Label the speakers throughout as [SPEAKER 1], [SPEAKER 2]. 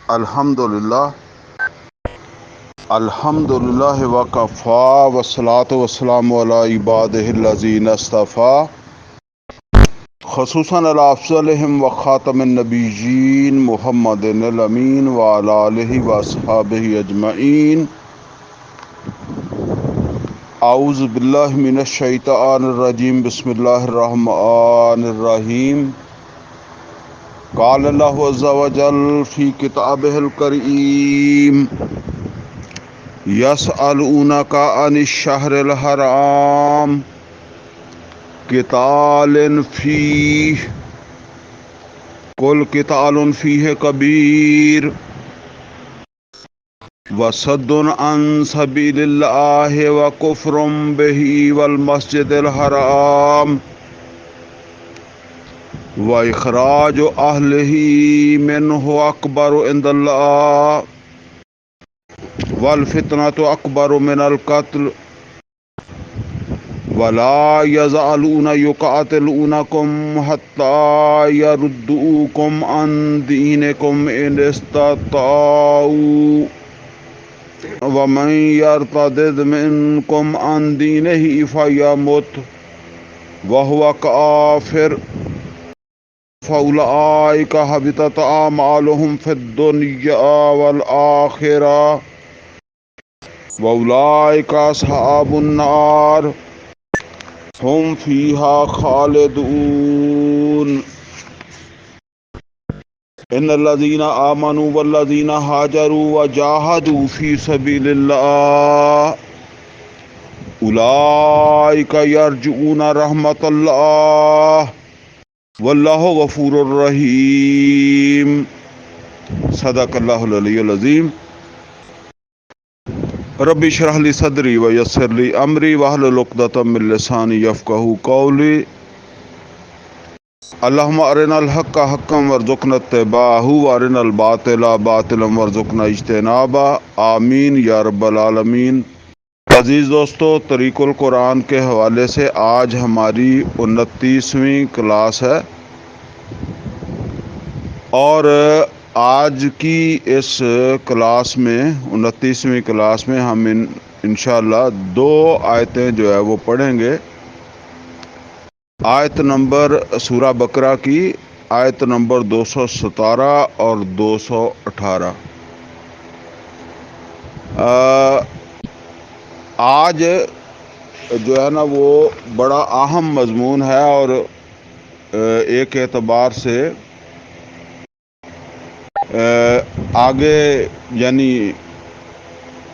[SPEAKER 1] الحمدللہ وکفا والصلاۃ والسلام علی عبادہ الذین اصطفیٰ خصوصاً علی افضلہم وخاتم النبیین محمد الامین وعلی آلہ واصحابہ اجمعین۔ اعوذ باللہ من الشیطان الرجیم، بسم اللہ الرحمن الرحیم۔ قال اللہ عز وجل فی کتابہ الکریم یسألونک عن الشہر الحرام قتال فیہ قل قتال فیہ کبیر وصد عن سبیل اللہ وکفر بہ والمسجد الحرام واخراج اہلہ منہ اکبر عند اللہ والفتنۃ اکبر من القتل ولا یزالون یقاتلونکم حتی یردوکم عن دینکم ان استطاعوا ومن یرتد منکم عن دینہ فیمت وہو کافر فاولئک حبطت اعمالهم فی الدنیا والآخرہ واولئک اصحاب النار ہم فیہا خالدون۔ ان الذین آمنوا والذین ہاجروا وجاہدوا فی سبیل اللہ اولئک یرجون رحمت اللہ واللہ غفور الرحیم۔ صدق اللہ العلی العظیم۔ رب اشرح لی صدری ویسر لی امری واحلل عقدۃ من لسانی یفقہوا قولی۔ اللہم ارنا الحق حقا وارزقنا اتباعہ وارنا الباطل باطلا وارزقنا اجتنابہ، آمین یا رب العالمین۔ عزیز دوستو، طریق القرآن کے حوالے سے آج ہماری 29ویں کلاس ہے، اور آج کی اس کلاس میں 29ویں کلاس میں ہم انشاءاللہ 2 آیتیں جو ہے وہ پڑھیں گے۔ آیت نمبر سورہ بقرہ کی آیت نمبر 217 اور 218۔ آج جو ہے نا وہ بڑا اہم مضمون ہے، اور ایک اعتبار سے آگے یعنی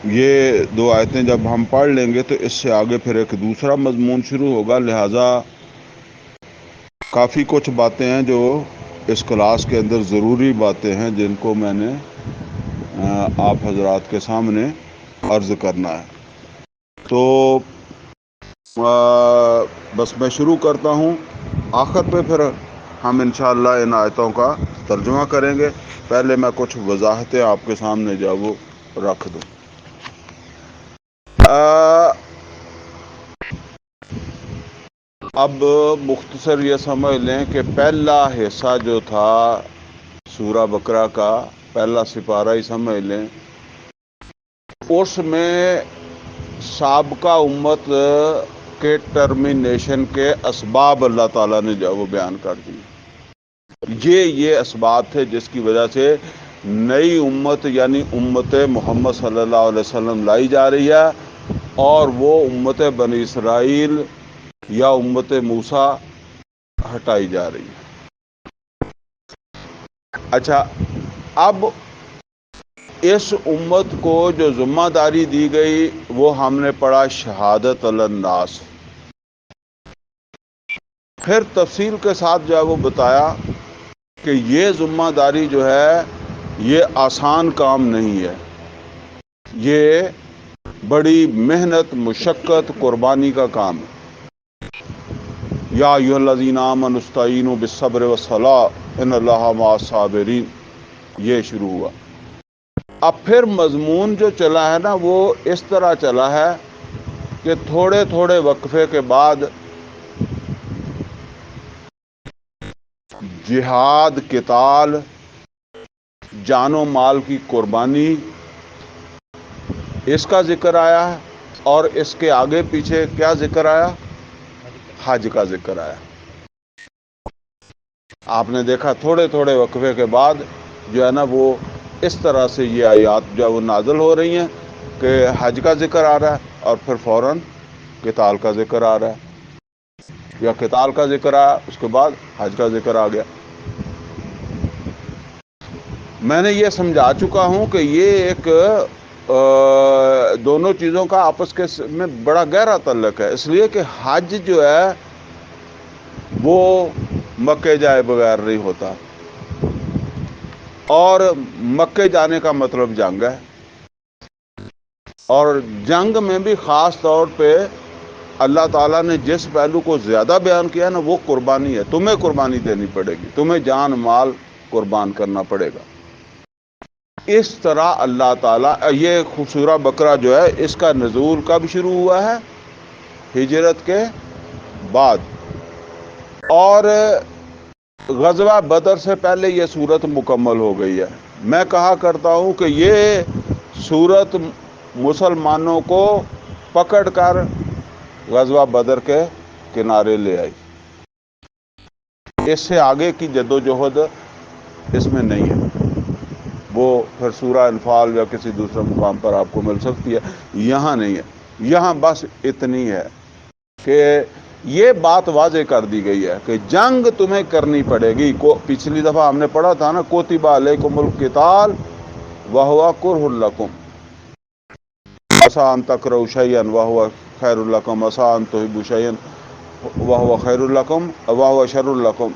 [SPEAKER 1] یہ 2 آیتیں جب ہم پڑھ لیں گے تو اس سے آگے پھر ایک دوسرا مضمون شروع ہوگا، لہٰذا کافی کچھ باتیں ہیں جو اس کلاس کے اندر ضروری باتیں ہیں جن کو میں نے آپ حضرات کے سامنے عرض کرنا ہے۔ تو بس میں شروع کرتا ہوں، آخر پہ پھر ہم انشاءاللہ ان آیتوں کا ترجمہ کریں گے۔ پہلے میں کچھ وضاحتیں آپ کے سامنے جو وہ رکھ دوں۔ اب مختصر یہ سمجھ لیں کہ پہلا حصہ جو تھا سورہ بقرہ کا پہلا سپارہ ہی سمجھ لیں، اس میں سابقہ امت کے ٹرمینیشن کے اسباب اللہ تعالیٰ نے جو وہ بیان کر دی۔ یہ اسباب تھے جس کی وجہ سے نئی امت یعنی امت محمد صلی اللہ علیہ وسلم لائی جا رہی ہے، اور وہ امت بنی اسرائیل یا امت موسیٰ ہٹائی جا رہی ہے۔ اچھا، اب اس امت کو جو ذمہ داری دی گئی وہ ہم نے پڑھا شہادت علی الناس۔ پھر تفصیل کے ساتھ جو ہے وہ بتایا کہ یہ ذمہ داری جو ہے یہ آسان کام نہیں ہے، یہ بڑی محنت، مشقت، قربانی کا کام ہے۔ یا ایھا الذین آمنوا استعینوا بالصبر والصلاۃ ان اللہ مع الصابرین، یہ شروع ہوا۔ اب پھر مضمون جو چلا ہے نا وہ اس طرح چلا ہے کہ تھوڑے تھوڑے وقفے کے بعد جہاد، قتال جان و مال کی قربانی، اس کا ذکر آیا ہے، اور اس کے آگے پیچھے کیا ذکر آیا؟ حج کا ذکر آیا۔ آپ نے دیکھا تھوڑے تھوڑے وقفے کے بعد جو ہے نا وہ اس طرح سے یہ آیات جو ہے وہ نازل ہو رہی ہیں کہ حج کا ذکر آ رہا ہے اور پھر فوراً قتال کا ذکر آ رہا ہے، یا قتال کا ذکر آیا اس کے بعد حج کا ذکر آ گیا۔ میں نے یہ سمجھا چکا ہوں کہ یہ ایک دونوں چیزوں کا آپس کے میں بڑا گہرا تعلق ہے، اس لیے کہ حج جو ہے وہ مکے جائے بغیر نہیں ہوتا، اور مکے جانے کا مطلب جنگ ہے، اور جنگ میں بھی خاص طور پہ اللہ تعالیٰ نے جس پہلو کو زیادہ بیان کیا نا وہ قربانی ہے۔ تمہیں قربانی دینی پڑے گی، تمہیں جان مال قربان کرنا پڑے گا۔ اس طرح اللہ تعالیٰ، یہ سورہ بقرہ جو ہے اس کا نزول کب شروع ہوا ہے؟ ہجرت کے بعد، اور غزوہ بدر سے پہلے یہ سورت مکمل ہو گئی ہے۔ میں کہا کرتا ہوں کہ یہ سورت مسلمانوں کو پکڑ کر غزوہ بدر کے کنارے لے آئی، اس سے آگے کی جدوجہد اس میں نہیں ہے۔ وہ پھر سورہ انفال یا کسی دوسرے مقام پر آپ کو مل سکتی ہے، یہاں نہیں ہے۔ یہاں بس اتنی ہے کہ یہ بات واضح کر دی گئی ہے کہ جنگ تمہیں کرنی پڑے گی۔ پچھلی دفعہ ہم نے پڑھا تھا نا، کتب علیکم القتال وہو کرہ لکم عسیٰ ان تکرہوا شیئا وہو خیر لکم عسیٰ ان تحبوا شیئا وہو خیر لکم وہو شر لکم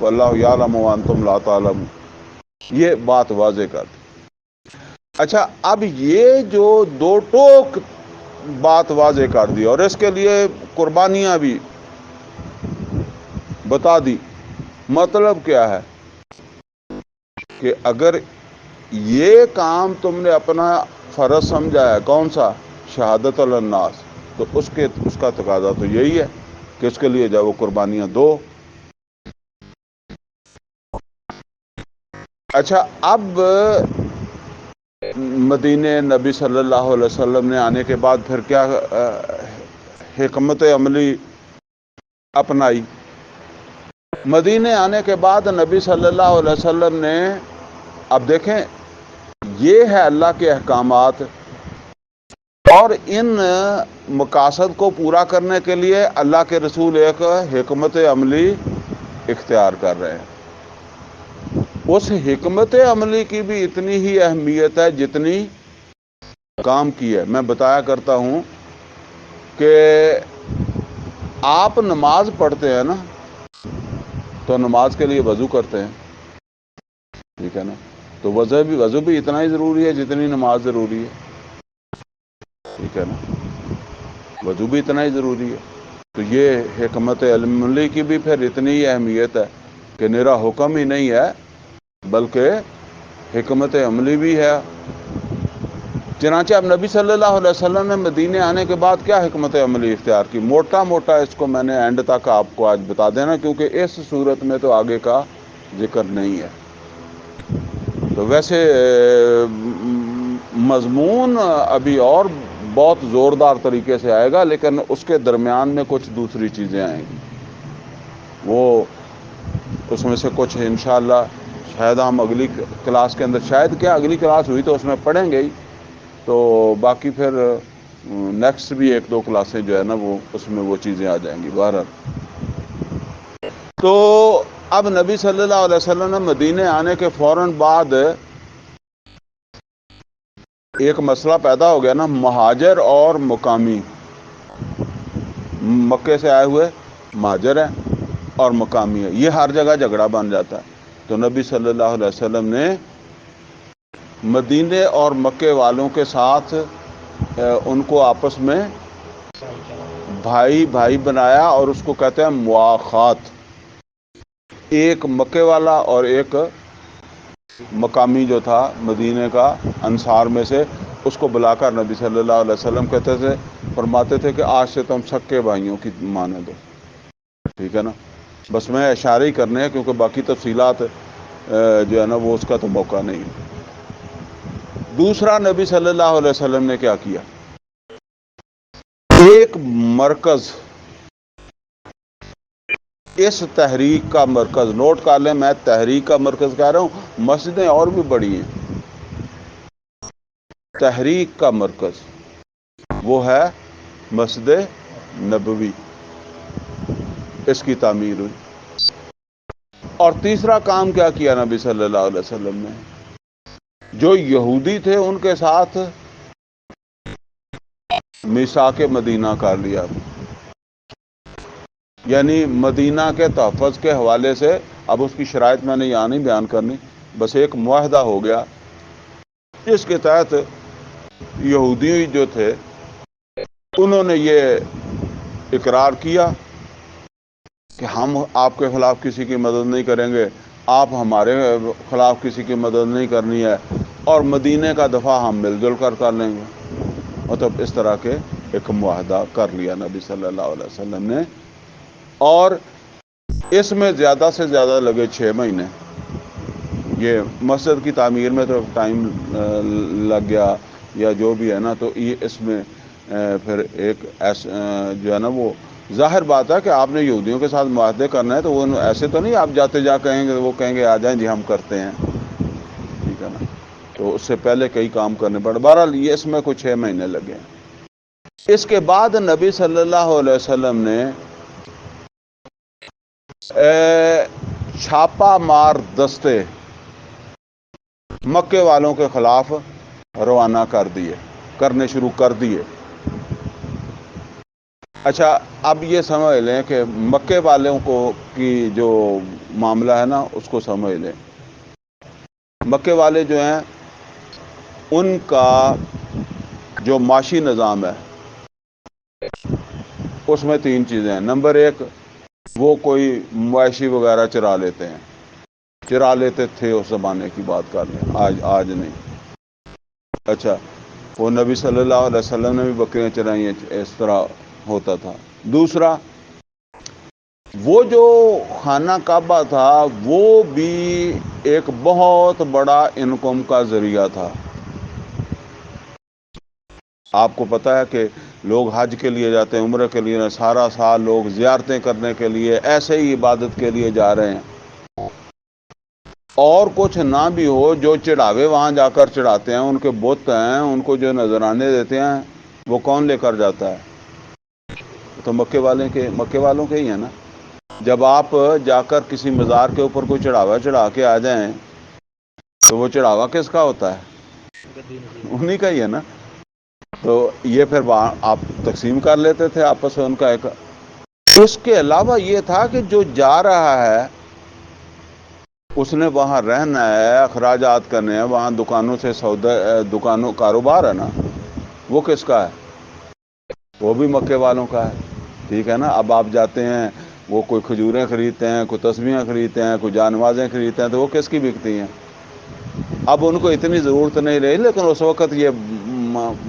[SPEAKER 1] واللہ یعلم وانتم لا تعلمون۔ یہ بات واضح کر دی۔ اچھا، اب یہ جو دو ٹوک بات واضح کر دی اور اس کے لیے قربانیاں بھی بتا دی، مطلب کیا ہے کہ اگر یہ کام تم نے اپنا فرض سمجھا ہے، کون سا؟ شہادت علی الناس، تو اس کا تقاضا تو یہی ہے کہ اس کے لیے جب وہ قربانیاں دو۔ اچھا، اب مدینے نبی صلی اللہ علیہ وسلم نے آنے کے بعد پھر کیا حکمت عملی اپنائی؟ مدینے آنے کے بعد نبی صلی اللہ علیہ وسلم نے، اب دیکھیں یہ ہے اللہ کے احکامات، اور ان مقاصد کو پورا کرنے کے لیے اللہ کے رسول ایک حکمت عملی اختیار کر رہے ہیں۔ اس حکمت عملی کی بھی اتنی ہی اہمیت ہے جتنی کام کی ہے۔ میں بتایا کرتا ہوں کہ آپ نماز پڑھتے ہیں نا تو نماز کے لیے وضو کرتے ہیں، ٹھیک ہے نا؟ تو وضو بھی اتنا ہی ضروری ہے جتنی نماز ضروری ہے، ٹھیک ہے نا؟ وضو بھی اتنا ہی ضروری ہے۔ تو یہ حکمت عملی کی بھی پھر اتنی ہی اہمیت ہے کہ میرا حکم ہی نہیں ہے بلکہ حکمت عملی بھی ہے۔ چنانچہ اب نبی صلی اللہ علیہ وسلم نے مدینے آنے کے بعد کیا حکمت عملی اختیار کی؟ موٹا موٹا اس کو میں نے اینڈ تک آپ کو آج بتا دینا، کیونکہ اس صورت میں تو آگے کا ذکر نہیں ہے۔ تو ویسے مضمون ابھی اور بہت زوردار طریقے سے آئے گا، لیکن اس کے درمیان میں کچھ دوسری چیزیں آئیں گی، وہ اس میں سے کچھ انشاءاللہ شاید ہم اگلی کلاس کے اندر، شاید کیا اگلی کلاس ہوئی تو اس میں پڑھیں گے ہی، تو باقی پھر نیکسٹ بھی ایک دو کلاسیں جو ہے نا وہ اس میں وہ چیزیں آ جائیں گی بہرحال۔ تو اب نبی صلی اللہ علیہ وسلم نے مدینے آنے کے فوراً بعد ایک مسئلہ پیدا ہو گیا نا، مہاجر اور مقامی۔ مکے سے آئے ہوئے مہاجر ہیں اور مقامی ہے، یہ ہر جگہ جھگڑا بن جاتا ہے۔ تو نبی صلی اللہ علیہ وسلم نے مدینے اور مکے والوں کے ساتھ ان کو آپس میں بھائی بھائی بنایا، اور اس کو کہتے ہیں مواخات۔ ایک مکے والا اور ایک مقامی جو تھا مدینے کا انصار میں سے، اس کو بلا کر نبی صلی اللہ علیہ وسلم کہتے تھے، فرماتے تھے کہ آج سے تم سکے بھائیوں کی مانند ہو، ٹھیک ہے نا؟ بس میں اشارے ہی کرنے ہیں کیونکہ باقی تفصیلات جو ہے نا وہ اس کا تو موقع نہیں۔ دوسرا، نبی صلی اللہ علیہ وسلم نے کیا کیا، ایک مرکز، اس تحریک کا مرکز نوٹ کر لیں، میں تحریک کا مرکز کہہ رہا ہوں، مسجدیں اور بھی بڑی ہیں، تحریک کا مرکز وہ ہے مسجد نبوی، اس کی تعمیر ہوئی۔ اور تیسرا کام کیا کیا نبی صلی اللہ علیہ وسلم نے، جو یہودی تھے ان کے ساتھ میثاق مدینہ کر لیا، یعنی مدینہ کے تحفظ کے حوالے سے، اب اس کی شرائط میں نے یہاں نہیں بیان کرنی، بس ایک معاہدہ ہو گیا جس کے تحت یہودی جو تھے انہوں نے یہ اقرار کیا کہ ہم آپ کے خلاف کسی کی مدد نہیں کریں گے، آپ ہمارے خلاف کسی کی مدد نہیں کرنی ہے، اور مدینے کا دفاع ہم مل جل کر لیں گے۔ مطلب اس طرح کے ایک معاہدہ کر لیا نبی صلی اللہ علیہ وسلم نے، اور اس میں زیادہ سے زیادہ لگے 6 مہینے۔ یہ مسجد کی تعمیر میں تو ٹائم لگ گیا یا جو بھی ہے نا، تو یہ اس میں پھر ایک جو ہے نا وہ ظاہر بات ہے کہ آپ نے یہودیوں کے ساتھ معاہدے کرنا ہے، تو وہ ایسے تو نہیں آپ جاتے جا کہیں گے، وہ کہیں گے آ جائیں جی ہم کرتے ہیں، ٹھیک ہے نا، تو اس سے پہلے کئی کام کرنے پڑے۔ بہرحال یہ اس میں کچھ 6 مہینے لگے۔ اس کے بعد نبی صلی اللہ علیہ وسلم نے چھاپا مار دستے مکے والوں کے خلاف روانہ کرنے شروع کر دیے۔ اچھا، اب یہ سمجھ لیں کہ مکے والوں کی جو معاملہ ہے نا اس کو سمجھ لیں۔ مکے والے جو ہیں ان کا جو معاشی نظام ہے اس میں 3 چیزیں ہیں۔ نمبر 1، وہ کوئی مویشی وغیرہ چرا لیتے تھے، اس زمانے کی بات کر لیں، آج نہیں۔ اچھا، وہ نبی صلی اللہ علیہ وسلم نے بھی بکریاں چرائیں، اس طرح ہوتا تھا۔ دوسرا، وہ جو خانہ کعبہ تھا وہ بھی ایک بہت بڑا انکم کا ذریعہ تھا۔ آپ کو پتہ ہے کہ لوگ حج کے لیے جاتے ہیں، عمرے کے لیے، سارا سال لوگ زیارتیں کرنے کے لیے، ایسے ہی عبادت کے لیے جا رہے ہیں، اور کچھ نہ بھی ہو، جو چڑھاوے وہاں جا کر چڑھاتے ہیں، ان کے بت ہیں، ان کو جو نذرانے دیتے ہیں، وہ کون لے کر جاتا ہے؟ تو مکے والوں کے ہی ہیں نا۔ جب آپ جا کر کسی مزار کے اوپر کوئی چڑھاوا چڑھا کے آ جائیں تو وہ چڑھاوا کس کا ہوتا ہے؟ انہی کا ہی ہے نا۔ تو یہ پھر آپ تقسیم کر لیتے تھے آپس میں ان کا ایک۔ اس کے علاوہ یہ تھا کہ جو جا رہا ہے اس نے وہاں رہنا ہے، اخراجات کرنے ہیں، وہاں دکانوں سے کاروبار ہے نا، وہ کس کا ہے؟ وہ بھی مکے والوں کا ہے، ٹھیک ہے نا۔ اب آپ جاتے ہیں، وہ کوئی کھجوریں خریدتے ہیں، کوئی تسبیحیں خریدتے ہیں، کوئی جانمازیں خریدتے ہیں، تو وہ کس کی بکتی ہیں؟ اب ان کو اتنی ضرورت نہیں رہی، لیکن اس وقت یہ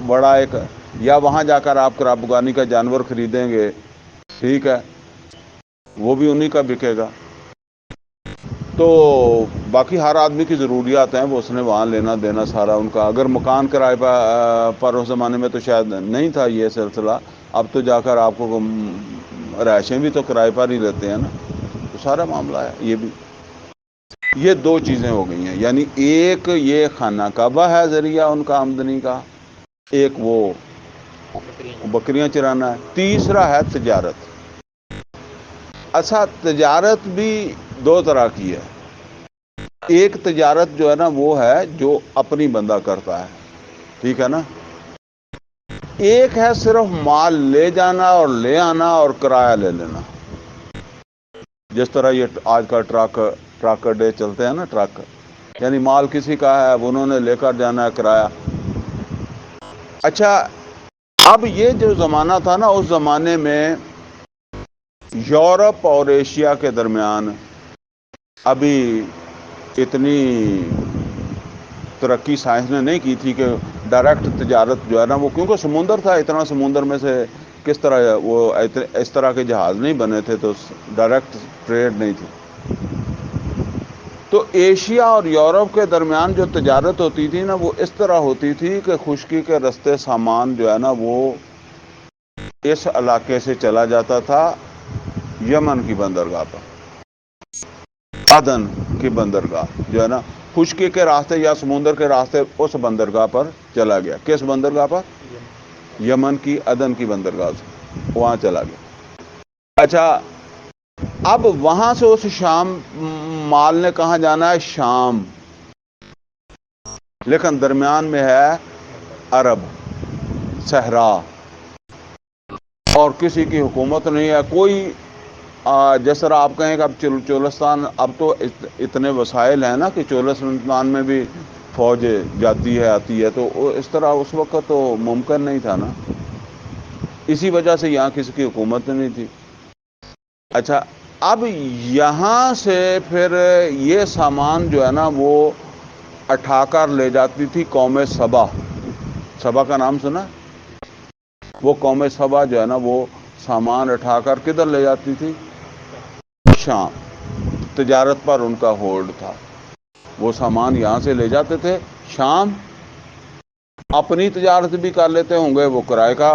[SPEAKER 1] بڑا ایک، یا وہاں جا کر آپ قربانی کا جانور خریدیں گے، ٹھیک ہے، وہ بھی انہی کا بکے گا۔ تو باقی ہر آدمی کی ضروریات ہیں، وہ اس نے وہاں لینا دینا سارا ان کا۔ اگر مکان کرائے پر اس زمانے میں تو شاید نہیں تھا یہ سلسلہ، اب تو جا کر آپ کو رہائشیں بھی تو کرائے پر ہی لیتے ہیں نا، تو سارا معاملہ ہے یہ بھی۔ یہ 2 چیزیں ہو گئی ہیں، یعنی ایک یہ خانہ کعبہ ہے ذریعہ ان کا آمدنی کا، ایک وہ بکریاں چرانا ہے، تیسرا ہے تجارت۔ اچھا، تجارت بھی 2 طرح کی ہے۔ ایک تجارت جو ہے نا وہ ہے جو اپنی بندہ کرتا ہے، ٹھیک ہے نا۔ ایک ہے صرف مال لے جانا اور لے آنا اور کرایہ لے لینا، جس طرح یہ آج کا ٹرک ڈے چلتے ہیں نا، ٹرک یعنی مال کسی کا ہے، اب انہوں نے لے کر جانا ہے کرایہ۔ اچھا، اب یہ جو زمانہ تھا نا، اس زمانے میں یورپ اور ایشیا کے درمیان ابھی اتنی ترقی سائنس نے نہیں کی تھی کہ ڈائریکٹ تجارت جو ہے نا وہ، کیونکہ سمندر تھا، اتنا سمندر میں سے کس طرح وہ اس طرح کے جہاز نہیں بنے تھے، تو ڈائریکٹ ٹریڈ نہیں تھی۔ تو ایشیا اور یورپ کے درمیان جو تجارت ہوتی تھی نا، وہ اس طرح ہوتی تھی کہ خشکی کے رستے سامان جو ہے نا وہ اس علاقے سے چلا جاتا تھا یمن کی بندرگاہ پر، عدن کی بندرگاہ جو ہے نا، خشکی کے راستے یا سمندر کے راستے اس بندرگاہ پر چلا گیا۔ کس بندرگاہ پر؟ یمن کی عدن کی بندرگاہ سے وہاں چلا گیا۔ اچھا، اب وہاں سے اس شام مال نے کہاں جانا ہے؟ شام، لیکن درمیان میں ہے عرب صحرا، اور کسی کی حکومت نہیں ہے، کوئی جس طرح آپ کہیں کہ اب چولستان، اب تو اتنے وسائل ہیں نا کہ چولستان میں بھی فوج جاتی ہے آتی ہے، تو اس طرح اس وقت تو ممکن نہیں تھا نا، اسی وجہ سے یہاں کسی کی حکومت نہیں تھی۔ اچھا، اب یہاں سے پھر یہ سامان جو ہے نا وہ اٹھا کر لے جاتی تھی قوم سبا۔ سبا کا نام سنا؟ وہ قوم سبا جو ہے نا وہ سامان اٹھا کر کدھر لے جاتی تھی؟ شام۔ تجارت پر ان کا ہولڈ تھا، وہ سامان یہاں سے لے جاتے تھے شام، اپنی تجارت بھی کر لیتے ہوں گے، وہ کرائے کا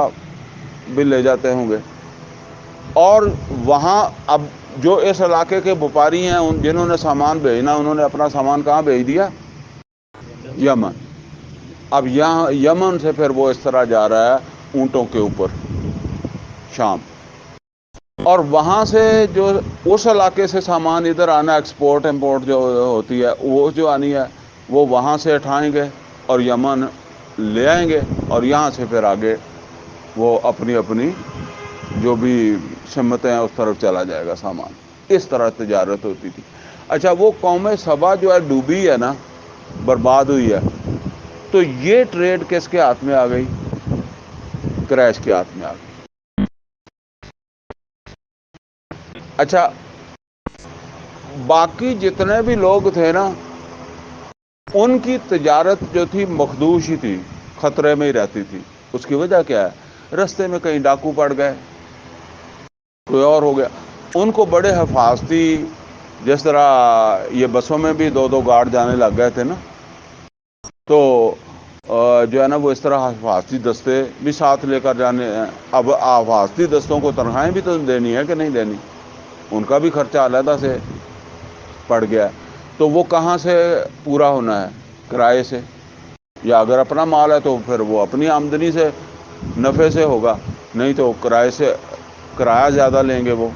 [SPEAKER 1] بھی لے جاتے ہوں گے، اور وہاں اب جو اس علاقے کے وپاری ہیں جنہوں نے سامان بھیجنا، انہوں نے اپنا سامان کہاں بھیج دیا؟ یمن۔ اب یہاں یمن سے پھر وہ اس طرح جا رہا ہے اونٹوں کے اوپر شام، اور وہاں سے جو اس علاقے سے سامان ادھر آنا، ایکسپورٹ امپورٹ جو ہوتی ہے، وہ جو آنی ہے وہ وہاں سے اٹھائیں گے اور یمن لے آئیں گے، اور یہاں سے پھر آگے وہ اپنی اپنی جو بھی سمتیں ہیں اس طرف چلا جائے گا سامان۔ اس طرح تجارت ہوتی تھی۔ اچھا، وہ قوم سبا جو ہے ڈوبی ہے نا، برباد ہوئی ہے، تو یہ ٹریڈ کس کے ہاتھ میں آ گئی؟ قریش کے ہاتھ میں آ گئی۔ اچھا، باقی جتنے بھی لوگ تھے نا، ان کی تجارت جو تھی مخدوش ہی تھی، خطرے میں ہی رہتی تھی۔ اس کی وجہ کیا ہے؟ رستے میں کہیں ڈاکو پڑ گئے، کوئی اور ہو گیا، ان کو بڑے حفاظتی، جس طرح یہ بسوں میں بھی دو دو گارڈ جانے لگ گئے تھے نا، تو جو ہے نا وہ اس طرح حفاظتی دستے بھی ساتھ لے کر جانے ہیں۔ اب حفاظتی دستوں کو تنخواہیں بھی تو دینی ہے کہ نہیں دینی، ان کا بھی خرچہ علیحدہ سے پڑ گیا، تو وہ کہاں سے پورا ہونا ہے؟ کرائے سے، یا اگر اپنا مال ہے تو پھر وہ اپنی آمدنی سے، نفع سے ہوگا، نہیں تو کرائے سے، کرایہ زیادہ لیں گے وہ۔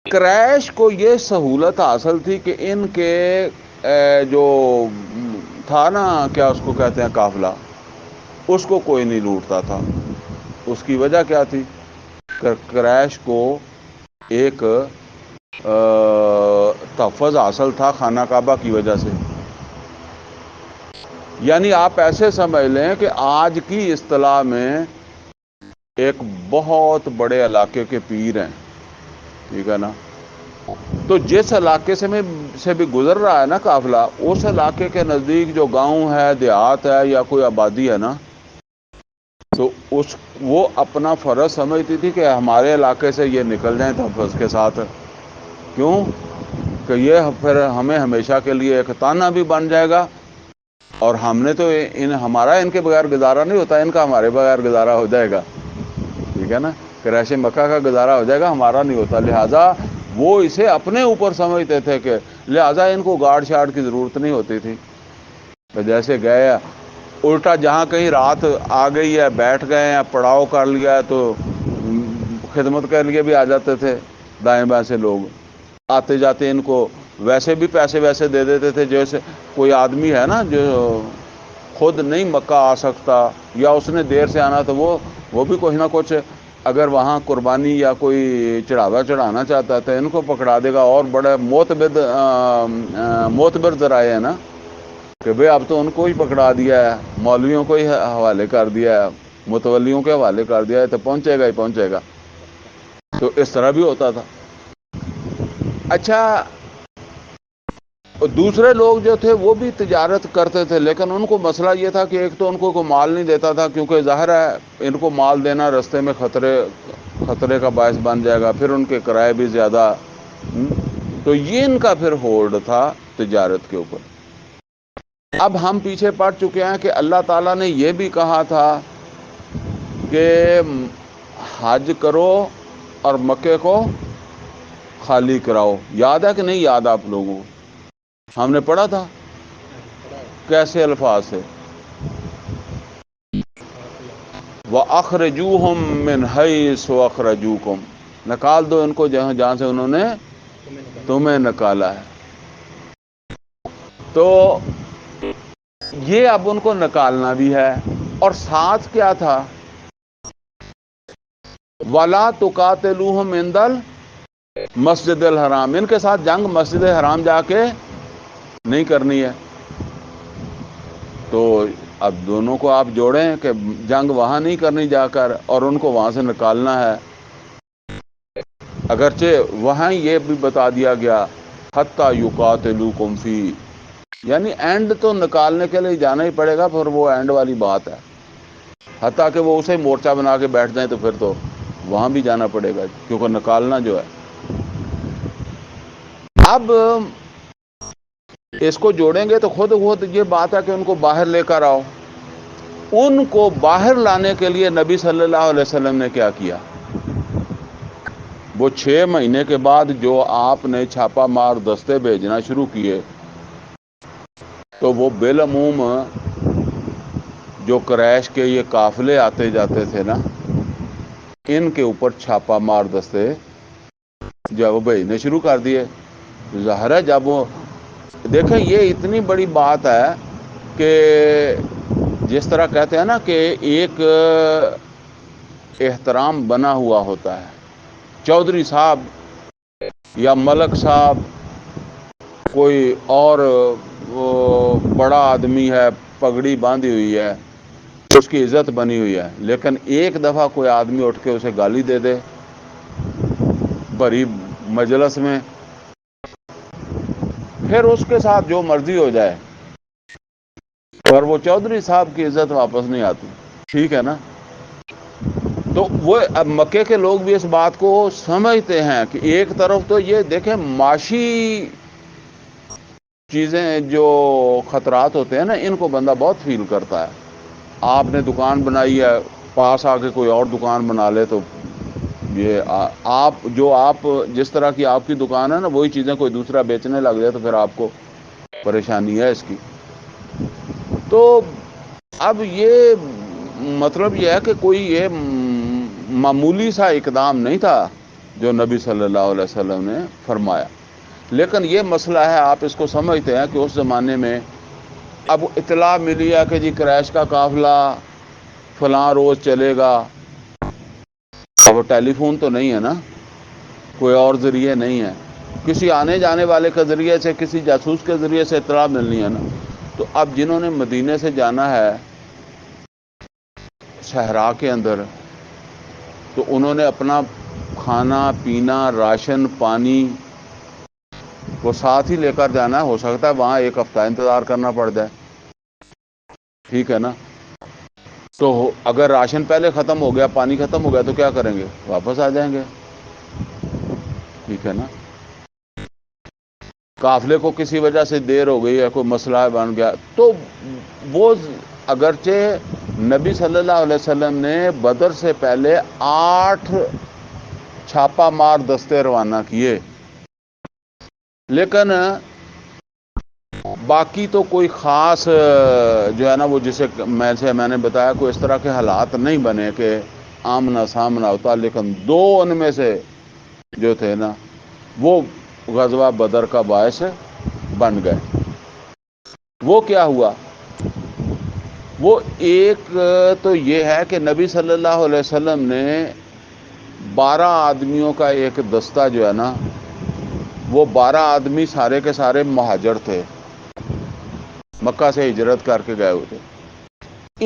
[SPEAKER 1] قریش کو یہ سہولت حاصل تھی کہ ان کے جو تھا نا، کیا اس کو کہتے ہیں، قافلہ، اس کو کوئی نہیں لوٹتا تھا۔ اس کی وجہ کیا تھی؟ قریش کو ایک تحفظ حاصل تھا خانہ کعبہ کی وجہ سے۔ یعنی آپ ایسے سمجھ لیں کہ آج کی اصطلاح میں ایک بہت بڑے علاقے کے پیر ہیں، ٹھیک ہے نا، تو جس علاقے سے بھی گزر رہا ہے نا قافلہ، اس علاقے کے نزدیک جو گاؤں ہے، دیہات ہے، یا کوئی آبادی ہے نا، تو وہ اپنا فرض سمجھتی تھی کہ ہمارے علاقے سے یہ نکل جائیں تحفظ کے ساتھ۔ کیوں کہ یہ پھر ہمیں ہمیشہ کے لیے ایک تانا بھی بن جائے گا، اور ہم نے تو ہمارا ان کے بغیر گزارا نہیں ہوتا، ان کا ہمارے بغیر گزارا ہو جائے گا، ٹھیک ہے نا، قریش مکہ کا گزارا ہو جائے گا، ہمارا نہیں ہوتا۔ لہٰذا وہ اسے اپنے اوپر سمجھتے تھے کہ لہٰذا ان کو گارڈ شارڈ کی ضرورت نہیں ہوتی تھی، جیسے گئے الٹا جہاں کہیں رات آ گئی ہے، بیٹھ گئے ہیں، پڑاؤ کر لیا ہے، تو خدمت کے لیے بھی آ جاتے تھے دائیں بائیں سے لوگ، آتے جاتے ان کو ویسے بھی پیسے ویسے دے دیتے تھے۔ جیسے کوئی آدمی ہے نا جو خود نہیں مکہ آ سکتا، یا اس نے دیر سے آنا، تو وہ بھی کچھ نہ کچھ اگر وہاں قربانی یا کوئی چڑھاوا چڑھانا چاہتا ہے تو ان کو پکڑا دے گا، اور بڑے معتبر ذرائع ہے نا کہ بھئی اب تو ان کو ہی پکڑا دیا ہے، مولویوں کو ہی حوالے کر دیا ہے، متولیوں کے حوالے کر دیا ہے، تو پہنچے گا ہی پہنچے گا، تو اس طرح بھی ہوتا تھا۔ اچھا، دوسرے لوگ جو تھے وہ بھی تجارت کرتے تھے، لیکن ان کو مسئلہ یہ تھا کہ ایک تو ان کو کوئی مال نہیں دیتا تھا، کیونکہ ظاہر ہے ان کو مال دینا رستے میں خطرے کا باعث بن جائے گا، پھر ان کے کرائے بھی زیادہ، تو یہ ان کا پھر ہولڈ تھا تجارت کے اوپر۔ اب ہم پیچھے پڑ چکے ہیں کہ اللہ تعالیٰ نے یہ بھی کہا تھا کہ حج کرو اور مکے کو خالی کراؤ، یاد ہے کہ نہیں یاد آپ لوگوں کو؟ ہم نے پڑھا تھا کیسے الفاظ سے، وَأَخْرِجُوهُم مِّنْ حَيْثُ أَخْرَجُوكُمْ، نکال دو ان کو جہاں سے انہوں نے تمہیں نکالا ہے۔ تو یہ اب ان کو نکالنا بھی ہے، اور ساتھ کیا تھا، وَلَا تُقَاتِلُوهُمْ عِندَ الْمَسْجِدِ الْحَرَامِ، ان کے ساتھ جنگ مسجد حرام جا کے نہیں کرنی ہے۔ تو اب دونوں کو آپ جوڑیں کہ جنگ وہاں نہیں کرنی جا کر، اور ان کو وہاں سے نکالنا ہے۔ اگرچہ وہاں یہ بھی بتا دیا گیا حَتَّى يُقَاتِلُوكُمْ فِيهِ، یعنی اینڈ تو نکالنے کے لیے جانا ہی پڑے گا، پھر وہ اینڈ والی بات ہے، حتیٰ کہ وہ اسے مورچہ بنا کے بیٹھ جائیں تو پھر تو وہاں بھی جانا پڑے گا، کیونکہ نکالنا جو ہے۔ اب اس کو جوڑیں گے تو خود یہ بات ہے کہ ان کو باہر لے کر آؤ۔ ان کو باہر لانے کے لیے نبی صلی اللہ علیہ وسلم نے کیا کیا، وہ 6 مہینے کے بعد جو آپ نے چھاپا مار دستے بھیجنا شروع کیے، تو وہ بالعموم جو قریش کے یہ قافلے آتے جاتے تھے نا، ان کے اوپر چھاپا مار دستے جب وہ بھیجنے شروع کر دیے۔ ظاہر ہے جب وہ دیکھیں، یہ اتنی بڑی بات ہے کہ جس طرح کہتے ہیں نا کہ ایک احترام بنا ہوا ہوتا ہے، چودھری صاحب یا ملک صاحب، کوئی اور بڑا آدمی ہے، پگڑی باندھی ہوئی ہے، اس کی عزت بنی ہوئی ہے، لیکن ایک دفعہ کوئی آدمی اٹھ کے اسے گالی دے دے بھری مجلس میں، پھر اس کے ساتھ جو مرضی ہو جائے، اور وہ چودھری صاحب کی عزت واپس نہیں آتی، ٹھیک ہے نا۔ تو وہ اب مکے کے لوگ بھی اس بات کو سمجھتے ہیں کہ ایک طرف تو یہ دیکھیں معاشی چیزیں جو خطرات ہوتے ہیں نا، ان کو بندہ بہت فیل کرتا ہے۔ آپ نے دکان بنائی ہے، پاس آ کے کوئی اور دکان بنا لے تو یہ آپ جس طرح کی آپ کی دکان ہے نا، وہی چیزیں کوئی دوسرا بیچنے لگ جائے تو پھر آپ کو پریشانی ہے اس کی۔ تو اب یہ مطلب یہ ہے کہ کوئی یہ معمولی سا اقدام نہیں تھا جو نبی صلی اللہ علیہ وسلم نے فرمایا، لیکن یہ مسئلہ ہے، آپ اس کو سمجھتے ہیں کہ اس زمانے میں اب اطلاع ملی ہے کہ جی قریش کا قافلہ فلاں روز چلے گا، اب ٹیلی فون تو نہیں ہے نا، کوئی اور ذریعے نہیں ہے، کسی آنے جانے والے کے ذریعے سے، کسی جاسوس کے ذریعے سے اطلاع ملنی ہے نا۔ تو اب جنہوں نے مدینے سے جانا ہے صحرا کے اندر، تو انہوں نے اپنا کھانا پینا، راشن پانی وہ ساتھ ہی لے کر جانا ہے۔ ہو سکتا ہے وہاں 1 ہفتہ انتظار کرنا پڑ جائے، ٹھیک ہے نا۔ تو اگر راشن پہلے ختم ہو گیا، پانی ختم ہو گیا تو کیا کریں گے، واپس آ جائیں گے، ٹھیک ہے نا۔ قافلے کو کسی وجہ سے دیر ہو گئی ہے، کوئی مسئلہ بن گیا، تو وہ اگرچہ نبی صلی اللہ علیہ وسلم نے بدر سے پہلے 8 چھاپا مار دستے روانہ کیے، لیکن باقی تو کوئی خاص جو ہے نا، وہ جسے میں نے بتایا، کوئی اس طرح کے حالات نہیں بنے کہ آمنا سامنا ہوتا، لیکن 2 ان میں سے جو تھے نا، وہ غزوہ بدر کا باعث بن گئے۔ وہ کیا ہوا، وہ ایک تو یہ ہے کہ نبی صلی اللہ علیہ وسلم نے 12 آدمیوں کا ایک دستہ جو ہے نا، وہ 12 آدمی سارے کے سارے مہاجر تھے، مکہ سے ہجرت کر کے گئے ہوئے تھے،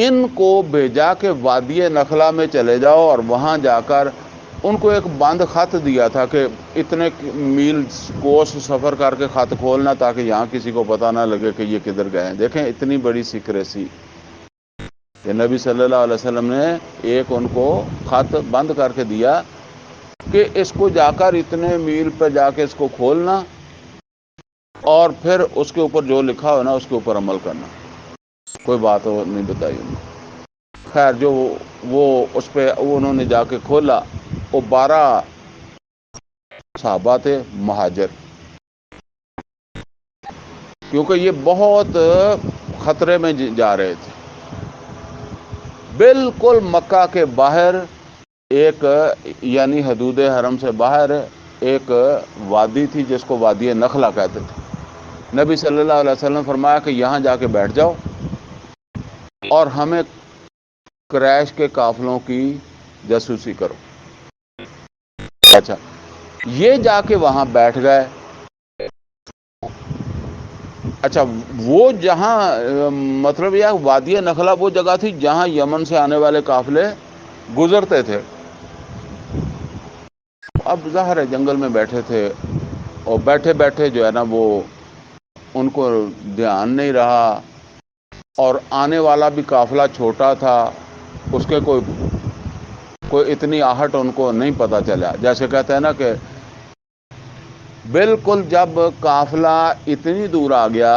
[SPEAKER 1] ان کو بھیجا کہ وادی نخلا میں چلے جاؤ، اور وہاں جا کر ان کو ایک بند خط دیا تھا کہ اتنے میل کوس سفر کر کے خط کھولنا، تاکہ یہاں کسی کو پتہ نہ لگے کہ یہ کدھر گئے ہیں۔ دیکھیں اتنی بڑی سیکریسی کہ نبی صلی اللہ علیہ وسلم نے ایک ان کو خط بند کر کے دیا کہ اس کو جا کر اتنے میل پہ جا کے اس کو کھولنا، اور پھر اس کے اوپر جو لکھا ہو نا اس کے اوپر عمل کرنا، کوئی بات نہیں بتائی انہوں نے۔ خیر جو وہ اس پہ انہوں نے جا کے کھولا، وہ 12 صحابہ تھے مہاجر، کیونکہ یہ بہت خطرے میں جا رہے تھے۔ بالکل مکہ کے باہر ایک، یعنی حدود حرم سے باہر ایک وادی تھی جس کو وادی نخلا کہتے تھے۔ نبی صلی اللہ علیہ وسلم نے فرمایا کہ یہاں جا کے بیٹھ جاؤ اور ہمیں قریش کے قافلوں کی جاسوسی کرو۔ اچھا، یہ جا کے وہاں بیٹھ گئے۔ اچھا، وہ جہاں مطلب یہ وادی نخلا وہ جگہ تھی جہاں یمن سے آنے والے قافلے گزرتے تھے۔ اب ظاہر ہے جنگل میں بیٹھے تھے، اور بیٹھے بیٹھے جو ہے نا وہ ان کو دھیان نہیں رہا، اور آنے والا بھی قافلہ چھوٹا تھا، اس کے کوئی اتنی آہٹ ان کو نہیں پتہ چلا۔ جیسے کہتے ہیں نا کہ بالکل جب قافلہ اتنی دور آ گیا،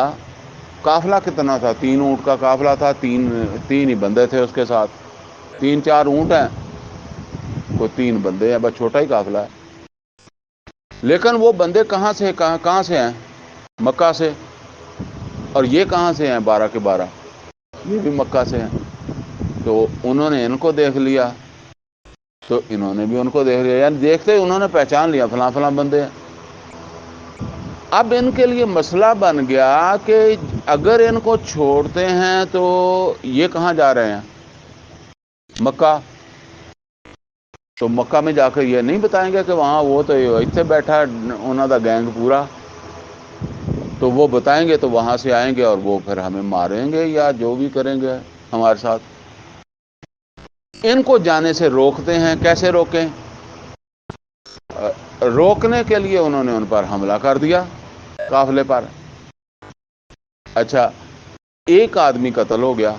[SPEAKER 1] قافلہ کتنا تھا؟ 3 اونٹ کا قافلہ تھا، تین ہی بندے تھے اس کے ساتھ، 3-4 اونٹ ہیں، کوئی 3 بندے ہیں، بس چھوٹا ہی قافلہ ہے۔ لیکن وہ بندے کہاں سے ہیں؟ مکہ سے، اور یہ کہاں سے ہیں؟ 12 کے 12 یہ بھی مکہ سے ہیں۔ تو انہوں نے ان کو دیکھ لیا، تو انہوں نے بھی ان کو دیکھ لیا، یعنی دیکھتے ہی انہوں نے پہچان لیا فلاں فلاں بندے ہیں۔ اب ان کے لیے مسئلہ بن گیا کہ اگر ان کو چھوڑتے ہیں تو یہ کہاں جا رہے ہیں؟ مکہ۔ تو مکہ میں جا کر یہ نہیں بتائیں گے کہ وہاں وہ تو اتنے بیٹھا انہوں دا گینگ پورا، تو وہ بتائیں گے تو وہاں سے آئیں گے اور وہ پھر ہمیں ماریں گے یا جو بھی کریں گے ہمارے ساتھ۔ ان کو جانے سے روکتے ہیں۔ کیسے روکیں؟ روکنے کے لیے انہوں نے ان پر حملہ کر دیا، قافلے پر۔ اچھا، ایک آدمی قتل ہو گیا،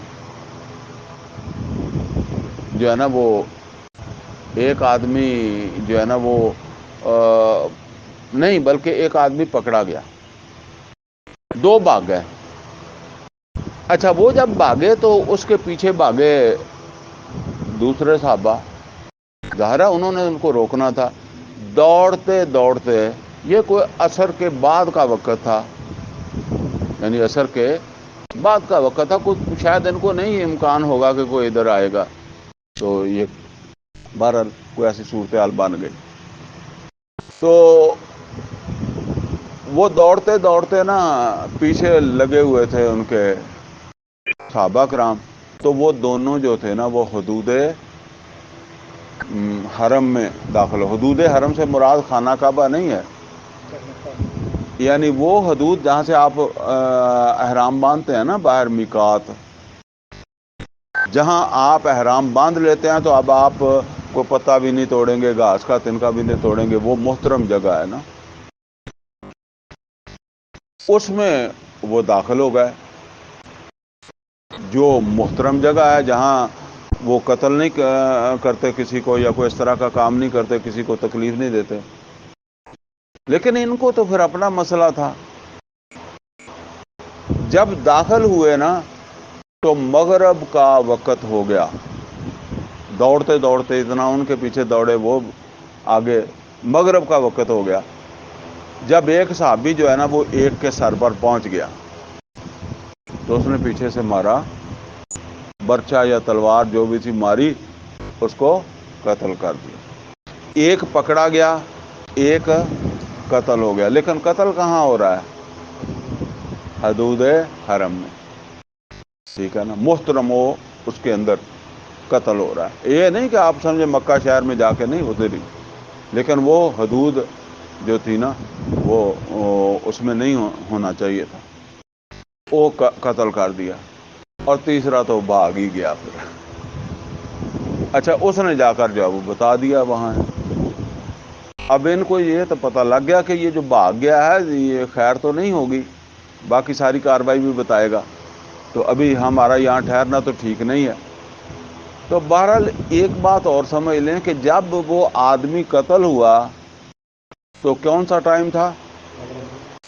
[SPEAKER 1] جو ہے نا وہ ایک آدمی جو ہے نا وہ نہیں بلکہ ایک آدمی پکڑا گیا، 2 بھاگ گئے۔ اچھا، وہ جب بھاگے تو اس کے پیچھے بھاگے دوسرے صحابہ، ظاہر ہے انہوں نے ان کو روکنا تھا۔ دوڑتے دوڑتے، یہ کوئی عصر کے بعد کا وقت تھا، یعنی عصر کے بعد کا وقت تھا، کچھ شاید ان کو نہیں امکان ہوگا کہ کوئی ادھر آئے گا، تو یہ بہرحال کوئی ایسی صورتحال بن گئی۔ تو وہ دوڑتے دوڑتے نا پیچھے لگے ہوئے تھے ان کے صحابہ کرام، تو وہ دونوں جو تھے نا وہ حدود حرم میں داخل ہو۔ حدود حرم سے مراد خانہ کعبہ نہیں ہے، یعنی وہ حدود جہاں سے آپ احرام باندھتے ہیں نا، باہر میقات، جہاں آپ احرام باندھ لیتے ہیں تو اب آپ کو پتہ بھی نہیں توڑیں گے، گھاس کا تنکا بھی نہیں توڑیں گے، وہ محترم جگہ ہے نا، اس میں وہ داخل ہو گئے۔ جو محترم جگہ ہے جہاں وہ قتل نہیں کرتے کسی کو، یا کوئی اس طرح کا کام نہیں کرتے، کسی کو تکلیف نہیں دیتے۔ لیکن ان کو تو پھر اپنا مسئلہ تھا۔ جب داخل ہوئے نا تو مغرب کا وقت ہو گیا، دوڑتے دوڑتے اتنا ان کے پیچھے دوڑے وہ آگے، مغرب کا وقت ہو گیا۔ جب ایک صحابی جو ہے نا وہ ایک کے سر پر پہنچ گیا تو اس نے پیچھے سے مارا، برچا یا تلوار جو بھی تھی ماری، اس کو قتل کر دیا۔ ایک پکڑا گیا، ایک قتل ہو گیا۔ لیکن قتل کہاں ہو رہا ہے؟ حدود حرم میں، ٹھیک ہے نا، محترم ہو اس کے اندر قتل ہو رہا ہے۔ یہ نہیں کہ آپ سمجھے مکہ شہر میں جا کے نہیں ادھر ہی، لیکن وہ حدود جو تھی نا وہ اس میں نہیں ہونا چاہیے تھا، وہ قتل کر دیا۔ اور تیسرا تو بھاگ ہی گیا پھر۔ اچھا، اس نے جا کر جو ہے وہ بتا دیا وہاں ہے۔ اب ان کو یہ تو پتہ لگ گیا کہ یہ جو بھاگ گیا ہے یہ خیر تو نہیں ہوگی، باقی ساری کارروائی بھی بتائے گا، تو ابھی ہمارا یہاں ٹھہرنا تو ٹھیک نہیں ہے۔ تو بہرحال ایک بات اور سمجھ لیں کہ جب وہ آدمی قتل ہوا تو کون سا ٹائم تھا؟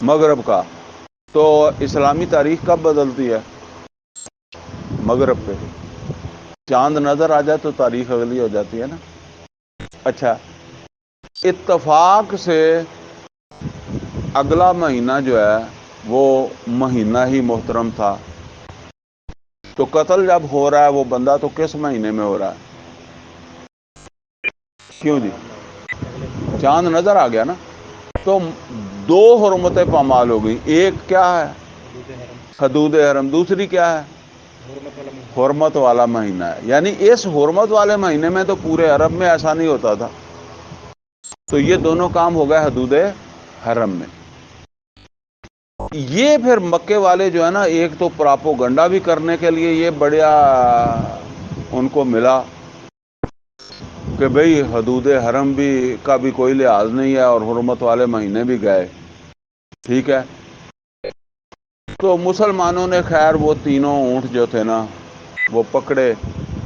[SPEAKER 1] مغرب کا۔ تو اسلامی تاریخ کب بدلتی ہے؟ مغرب پہ چاند نظر آ جائے تو تاریخ اگلی ہو جاتی ہے نا۔ اچھا، اتفاق سے اگلا مہینہ جو ہے وہ مہینہ ہی محترم تھا، تو قتل جب ہو رہا ہے وہ بندہ تو کس مہینے میں ہو رہا ہے؟ کیوں جی؟ چاند نظر آ گیا نا، تو دو حرمتیں پامال ہو گئی۔ ایک کیا ہے؟ حدود حرم۔ دوسری کیا ہے؟ حرمت والا مہینہ ہے۔ یعنی اس حرمت والے مہینے میں تو پورے عرب میں ایسا نہیں ہوتا تھا، تو یہ دونوں کام ہو گئے حدود حرم میں۔ یہ پھر مکے والے جو ہے نا، ایک تو پراپوگنڈا بھی کرنے کے لیے یہ بڑا ان کو ملا کہ بھئی حدود حرم بھی کا بھی کوئی لحاظ نہیں ہے اور حرمت والے مہینے بھی گئے، ٹھیک ہے۔ تو مسلمانوں نے خیر وہ تینوں اونٹ جو تھے نا وہ پکڑے،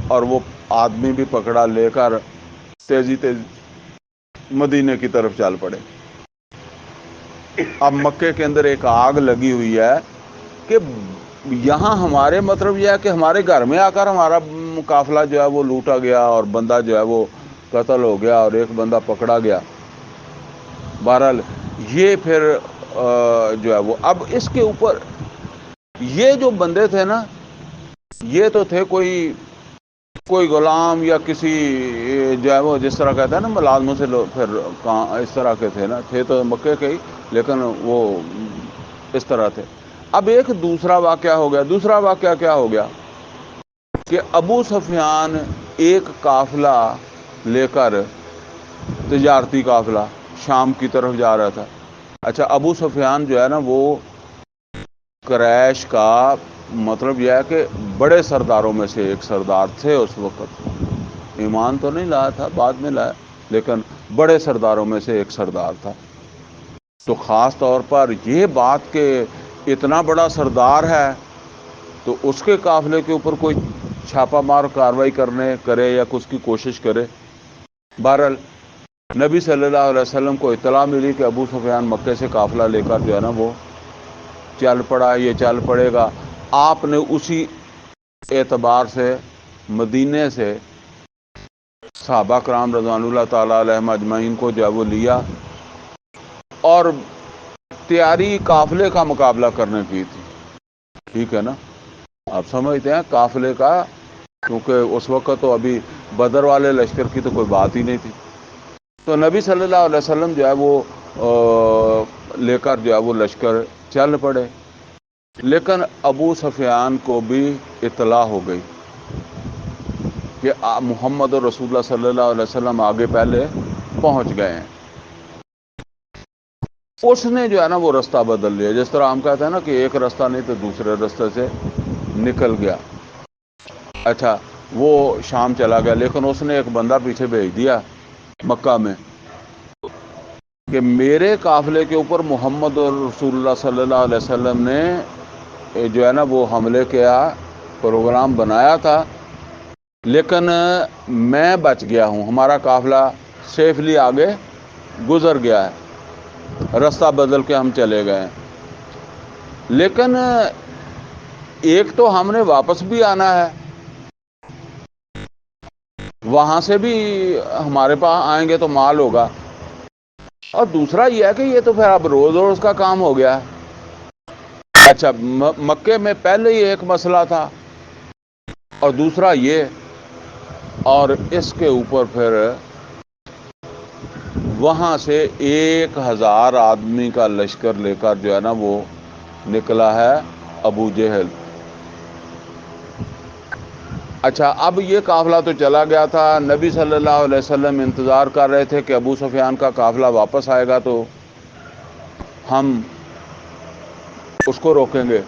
[SPEAKER 1] اور وہ آدمی بھی پکڑا، لے کر تیزی مدینے کی طرف چل پڑے۔ اب مکے کے اندر ایک آگ لگی ہوئی ہے کہ یہاں ہمارے مطلب یہ ہے کہ ہمارے گھر میں آ کر ہمارا قافلہ جو ہے وہ لوٹا گیا اور بندہ جو ہے وہ قتل ہو گیا اور ایک بندہ پکڑا گیا۔ بہرحال یہ پھر جو ہے وہ اب اس کے اوپر یہ جو بندے تھے نا، یہ تو تھے کوئی غلام یا کسی جو ہے وہ جس طرح کہتے ہیں نا ملازموں سے پھر اس طرح کے تھے نا، تھے تو مکے کے ہی لیکن وہ اس طرح تھے۔ اب ایک دوسرا واقعہ ہو گیا۔ دوسرا واقعہ کیا ہو گیا کہ ابو سفیان ایک قافلہ لے کر، تجارتی قافلہ شام کی طرف جا رہا تھا۔ اچھا، ابو سفیان جو ہے نا وہ قریش کا مطلب یہ ہے کہ بڑے سرداروں میں سے ایک سردار تھے اس وقت، ایمان تو نہیں لایا تھا، بعد میں لایا، لیکن بڑے سرداروں میں سے ایک سردار تھا۔ تو خاص طور پر یہ بات کہ اتنا بڑا سردار ہے تو اس کے قافلے کے اوپر کوئی چھاپا مار کاروائی کرے یا اس کی کوشش کرے۔ بہرحال نبی صلی اللہ علیہ وسلم کو اطلاع ملی کہ ابو سفیان مکے سے قافلہ لے کر جو ہے نا وہ چل پڑا، یہ چل پڑے گا۔ آپ نے اسی اعتبار سے مدینے سے صحابہ کرام رضوان اللہ تعالیٰ علیہم اجمعین کو جو ہے وہ لیا اور تیاری قافلے کا مقابلہ کرنے کی تھی، ٹھیک ہے نا۔ آپ سمجھتے ہیں قافلے کا، کیونکہ اس وقت تو ابھی بدر والے لشکر کی تو کوئی بات ہی نہیں تھی۔ تو نبی صلی اللہ علیہ وسلم جو ہے وہ لے کر جو ہے وہ لشکر چل پڑے، لیکن ابو سفیان کو بھی اطلاع ہو گئی کہ محمد رسول اللہ صلی اللہ علیہ وسلم آگے پہلے پہنچ گئے ہیں۔ اس نے جو ہے نا وہ رستہ بدل لیا، جس طرح ہم کہتے ہیں نا کہ ایک رستہ نہیں تو دوسرے رستے سے نکل گیا۔ اچھا، وہ شام چلا گیا، لیکن اس نے ایک بندہ پیچھے بھیج دیا مکہ میں کہ میرے قافلے کے اوپر محمد رسول اللہ صلی اللہ علیہ وسلم نے جو ہے نا وہ حملے کیا پروگرام بنایا تھا، لیکن میں بچ گیا ہوں، ہمارا قافلہ سیفلی آگے گزر گیا ہے، رستہ بدل کے ہم چلے گئے ہیں۔ لیکن ایک تو ہم نے واپس بھی آنا ہے، وہاں سے بھی ہمارے پاس آئیں گے تو مال ہوگا، اور دوسرا یہ ہے کہ یہ تو پھر اب روز روز کا کام ہو گیا ہے۔ اچھا، مکے میں پہلے ہی ایک مسئلہ تھا اور دوسرا یہ، اور اس کے اوپر پھر وہاں سے 1000 آدمی کا لشکر لے کر جو ہے نا وہ نکلا ہے ابو جہل۔ اچھا، اب یہ قافلہ تو چلا گیا تھا، نبی صلی اللہ علیہ وسلم انتظار کر رہے تھے کہ ابو سفیان کا قافلہ واپس آئے گا تو ہم اس کو روکیں گے،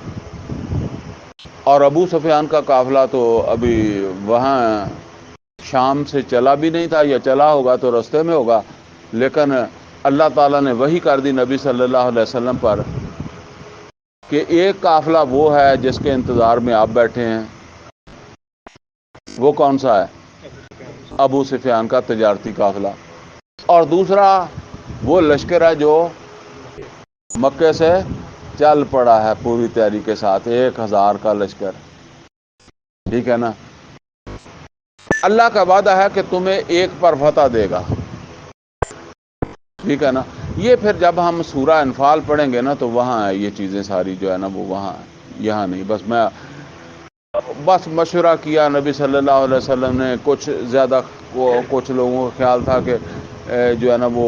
[SPEAKER 1] اور ابو سفیان کا قافلہ تو ابھی وہاں شام سے چلا بھی نہیں تھا، یا چلا ہوگا تو رستے میں ہوگا، لیکن اللہ تعالیٰ نے وحی کر دی نبی صلی اللہ علیہ وسلم پر کہ ایک قافلہ وہ ہے جس کے انتظار میں آپ بیٹھے ہیں۔ وہ کون سا ہے؟ ابو سفیان کا تجارتی قافلہ، اور دوسرا وہ لشکر ہے جو مکے سے چل پڑا ہے پوری تیاری کے ساتھ، 1000 کا لشکر، ٹھیک ہے نا۔ اللہ کا وعدہ ہے کہ تمہیں ایک پر فتح دے گا، ٹھیک ہے نا۔ یہ پھر جب ہم سورہ انفال پڑھیں گے نا تو وہاں ہے یہ چیزیں ساری جو ہے نا وہ وہاں ہے، یہاں نہیں۔ بس مشورہ کیا نبی صلی اللہ علیہ وسلم نے، کچھ لوگوں کا خیال تھا کہ جو ہے نا وہ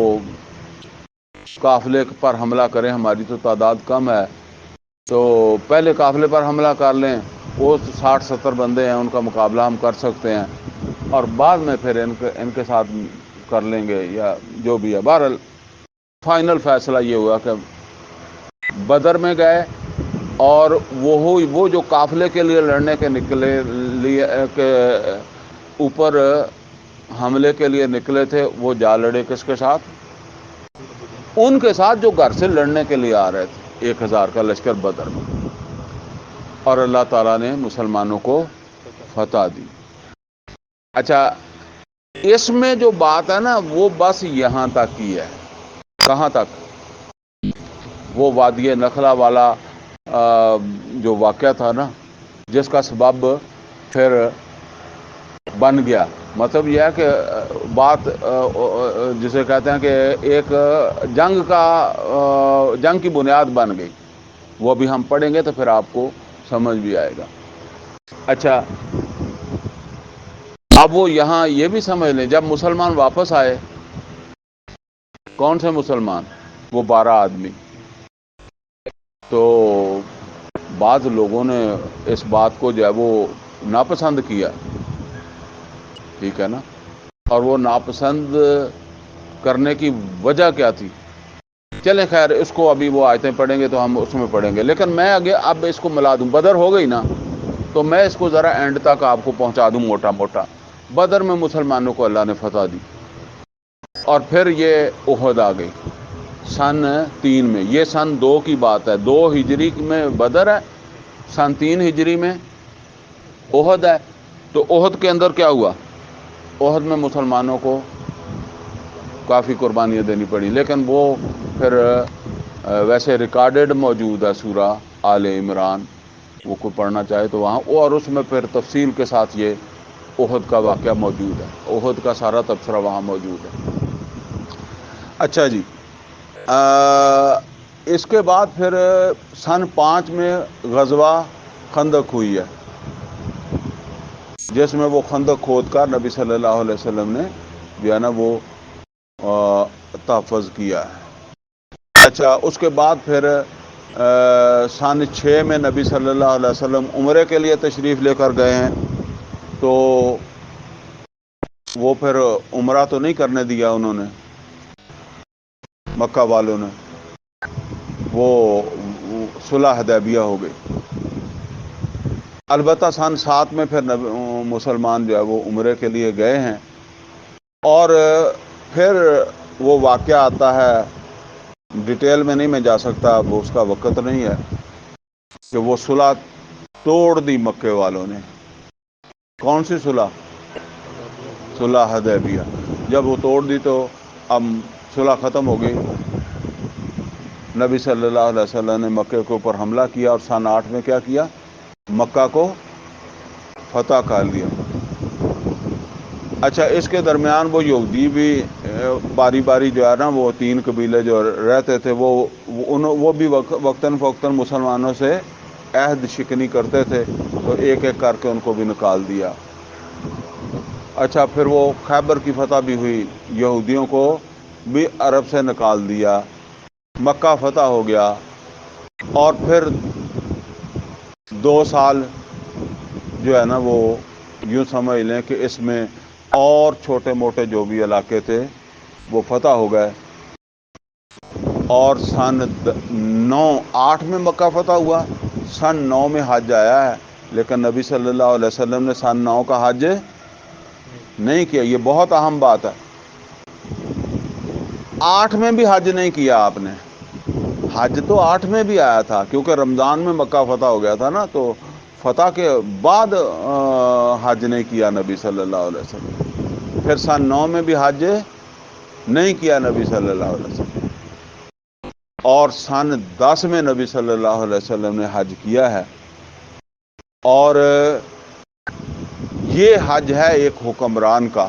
[SPEAKER 1] قافلے پر حملہ کریں، ہماری تو تعداد کم ہے، تو پہلے قافلے پر حملہ کر لیں، وہ 60-70 بندے ہیں، ان کا مقابلہ ہم کر سکتے ہیں، اور بعد میں پھر ان کے ساتھ کر لیں گے، یا جو بھی ہے۔ بہرحال فائنل فیصلہ یہ ہوا کہ بدر میں گئے، اور وہ جو قافلے کے لیے لڑنے کے نکلے کہ اوپر حملے کے لیے نکلے تھے، وہ جا لڑے کس کے ساتھ؟ ان کے ساتھ جو گھر سے لڑنے کے لیے آ رہے تھے، 1000 کا لشکر بدر میں، اور اللہ تعالیٰ نے مسلمانوں کو فتح دی۔ اچھا، اس میں جو بات ہے نا وہ بس یہاں تک ہی ہے۔ کہاں تک؟ وہ وادی نخلا والا جو واقعہ تھا نا، جس کا سبب پھر بن گیا، مطلب یہ ہے کہ بات جسے کہتے ہیں کہ ایک جنگ کی بنیاد بن گئی، وہ بھی ہم پڑھیں گے تو پھر آپ کو سمجھ بھی آئے گا۔ اچھا، اب وہ یہاں یہ بھی سمجھ لیں، جب مسلمان واپس آئے، کون سے مسلمان؟ وہ 12 آدمی، تو بعض لوگوں نے اس بات کو جو ہے وہ ناپسند کیا، ٹھیک ہے نا۔ اور وہ ناپسند کرنے کی وجہ کیا تھی؟ چلیں خیر، اس کو ابھی وہ آیتیں پڑھیں گے تو ہم اس میں پڑھیں گے، لیکن میں اب اس کو ملا دوں۔ بدر ہو گئی نا، تو میں اس کو ذرا اینڈ تک آپ کو پہنچا دوں موٹا موٹا۔ بدر میں مسلمانوں کو اللہ نے فتح دی، اور پھر یہ احد آ گئی سن 3 میں۔ یہ سن 2 کی بات ہے، 2 ہجری میں بدر ہے، سن 3 ہجری میں احد ہے۔ تو احد کے اندر کیا ہوا؟ احد میں مسلمانوں کو کافی قربانیاں دینی پڑی، لیکن وہ پھر ویسے ریکارڈڈ موجود ہے سورہ آل عمران، وہ کوئی پڑھنا چاہے تو وہاں، اور اس میں پھر تفصیل کے ساتھ یہ احد کا واقعہ موجود ہے، احد کا سارا تبصرہ وہاں موجود ہے۔ اچھا جی، اس کے بعد پھر سن 5 میں غزوہ خندق ہوئی ہے، جس میں وہ خندق کھود کر نبی صلی اللہ علیہ وسلم نے جو ہے نا وہ تحفظ کیا ہے۔ اچھا، اس کے بعد پھر سن 6 میں نبی صلی اللہ علیہ وسلم عمرے کے لیے تشریف لے کر گئے ہیں، تو وہ پھر عمرہ تو نہیں کرنے دیا انہوں نے، مکہ والوں نے، وہ صلح حدیبیہ ہو گئی۔ البتہ سن 7 میں پھر مسلمان جو ہے وہ عمرے کے لیے گئے ہیں، اور پھر وہ واقعہ آتا ہے، ڈیٹیل میں نہیں میں جا سکتا، وہ اس کا وقت نہیں ہے، کہ وہ صلح توڑ دی مکے والوں نے۔ کون سی صلح؟ صلح حدیبیہ۔ جب وہ توڑ دی تو اب صلح ختم ہو گئی، نبی صلی اللہ علیہ وسلم نے مکے کے اوپر حملہ کیا، اور سن 8 میں کیا کیا؟ مکہ کو فتح کر لیا۔ اچھا، اس کے درمیان وہ یہودی بھی باری باری جو ہے نا، وہ 3 قبیلے جو رہتے تھے، وہ بھی وقتاً فوقتاً مسلمانوں سے عہد شکنی کرتے تھے، تو ایک ایک کر کے ان کو بھی نکال دیا۔ اچھا، پھر وہ خیبر کی فتح بھی ہوئی، یہودیوں کو بھی عرب سے نکال دیا، مکہ فتح ہو گیا، اور پھر 2 سال جو ہے نا وہ یوں سمجھ لیں کہ اس میں اور چھوٹے موٹے جو بھی علاقے تھے وہ فتح ہو گئے، اور سن 8 میں مکہ فتح ہوا، سن 9 میں حج آیا ہے، لیکن نبی صلی اللہ علیہ وسلم نے سن 9 کا حج نہیں کیا۔ یہ بہت اہم بات ہے، 8 میں بھی حج نہیں کیا آپ نے۔ حج تو 8 میں بھی آیا تھا، کیونکہ رمضان میں مکہ فتح ہو گیا تھا نا، تو فتح کے بعد حج نہیں کیا نبی صلی اللہ علیہ وسلم۔ پھر سن 9 میں بھی حج نہیں کیا نبی صلی اللہ علیہ وسلم۔ اور سن 10 میں نبی صلی اللہ علیہ وسلم نے حج کیا ہے، اور یہ حج ہے ایک حکمران کا۔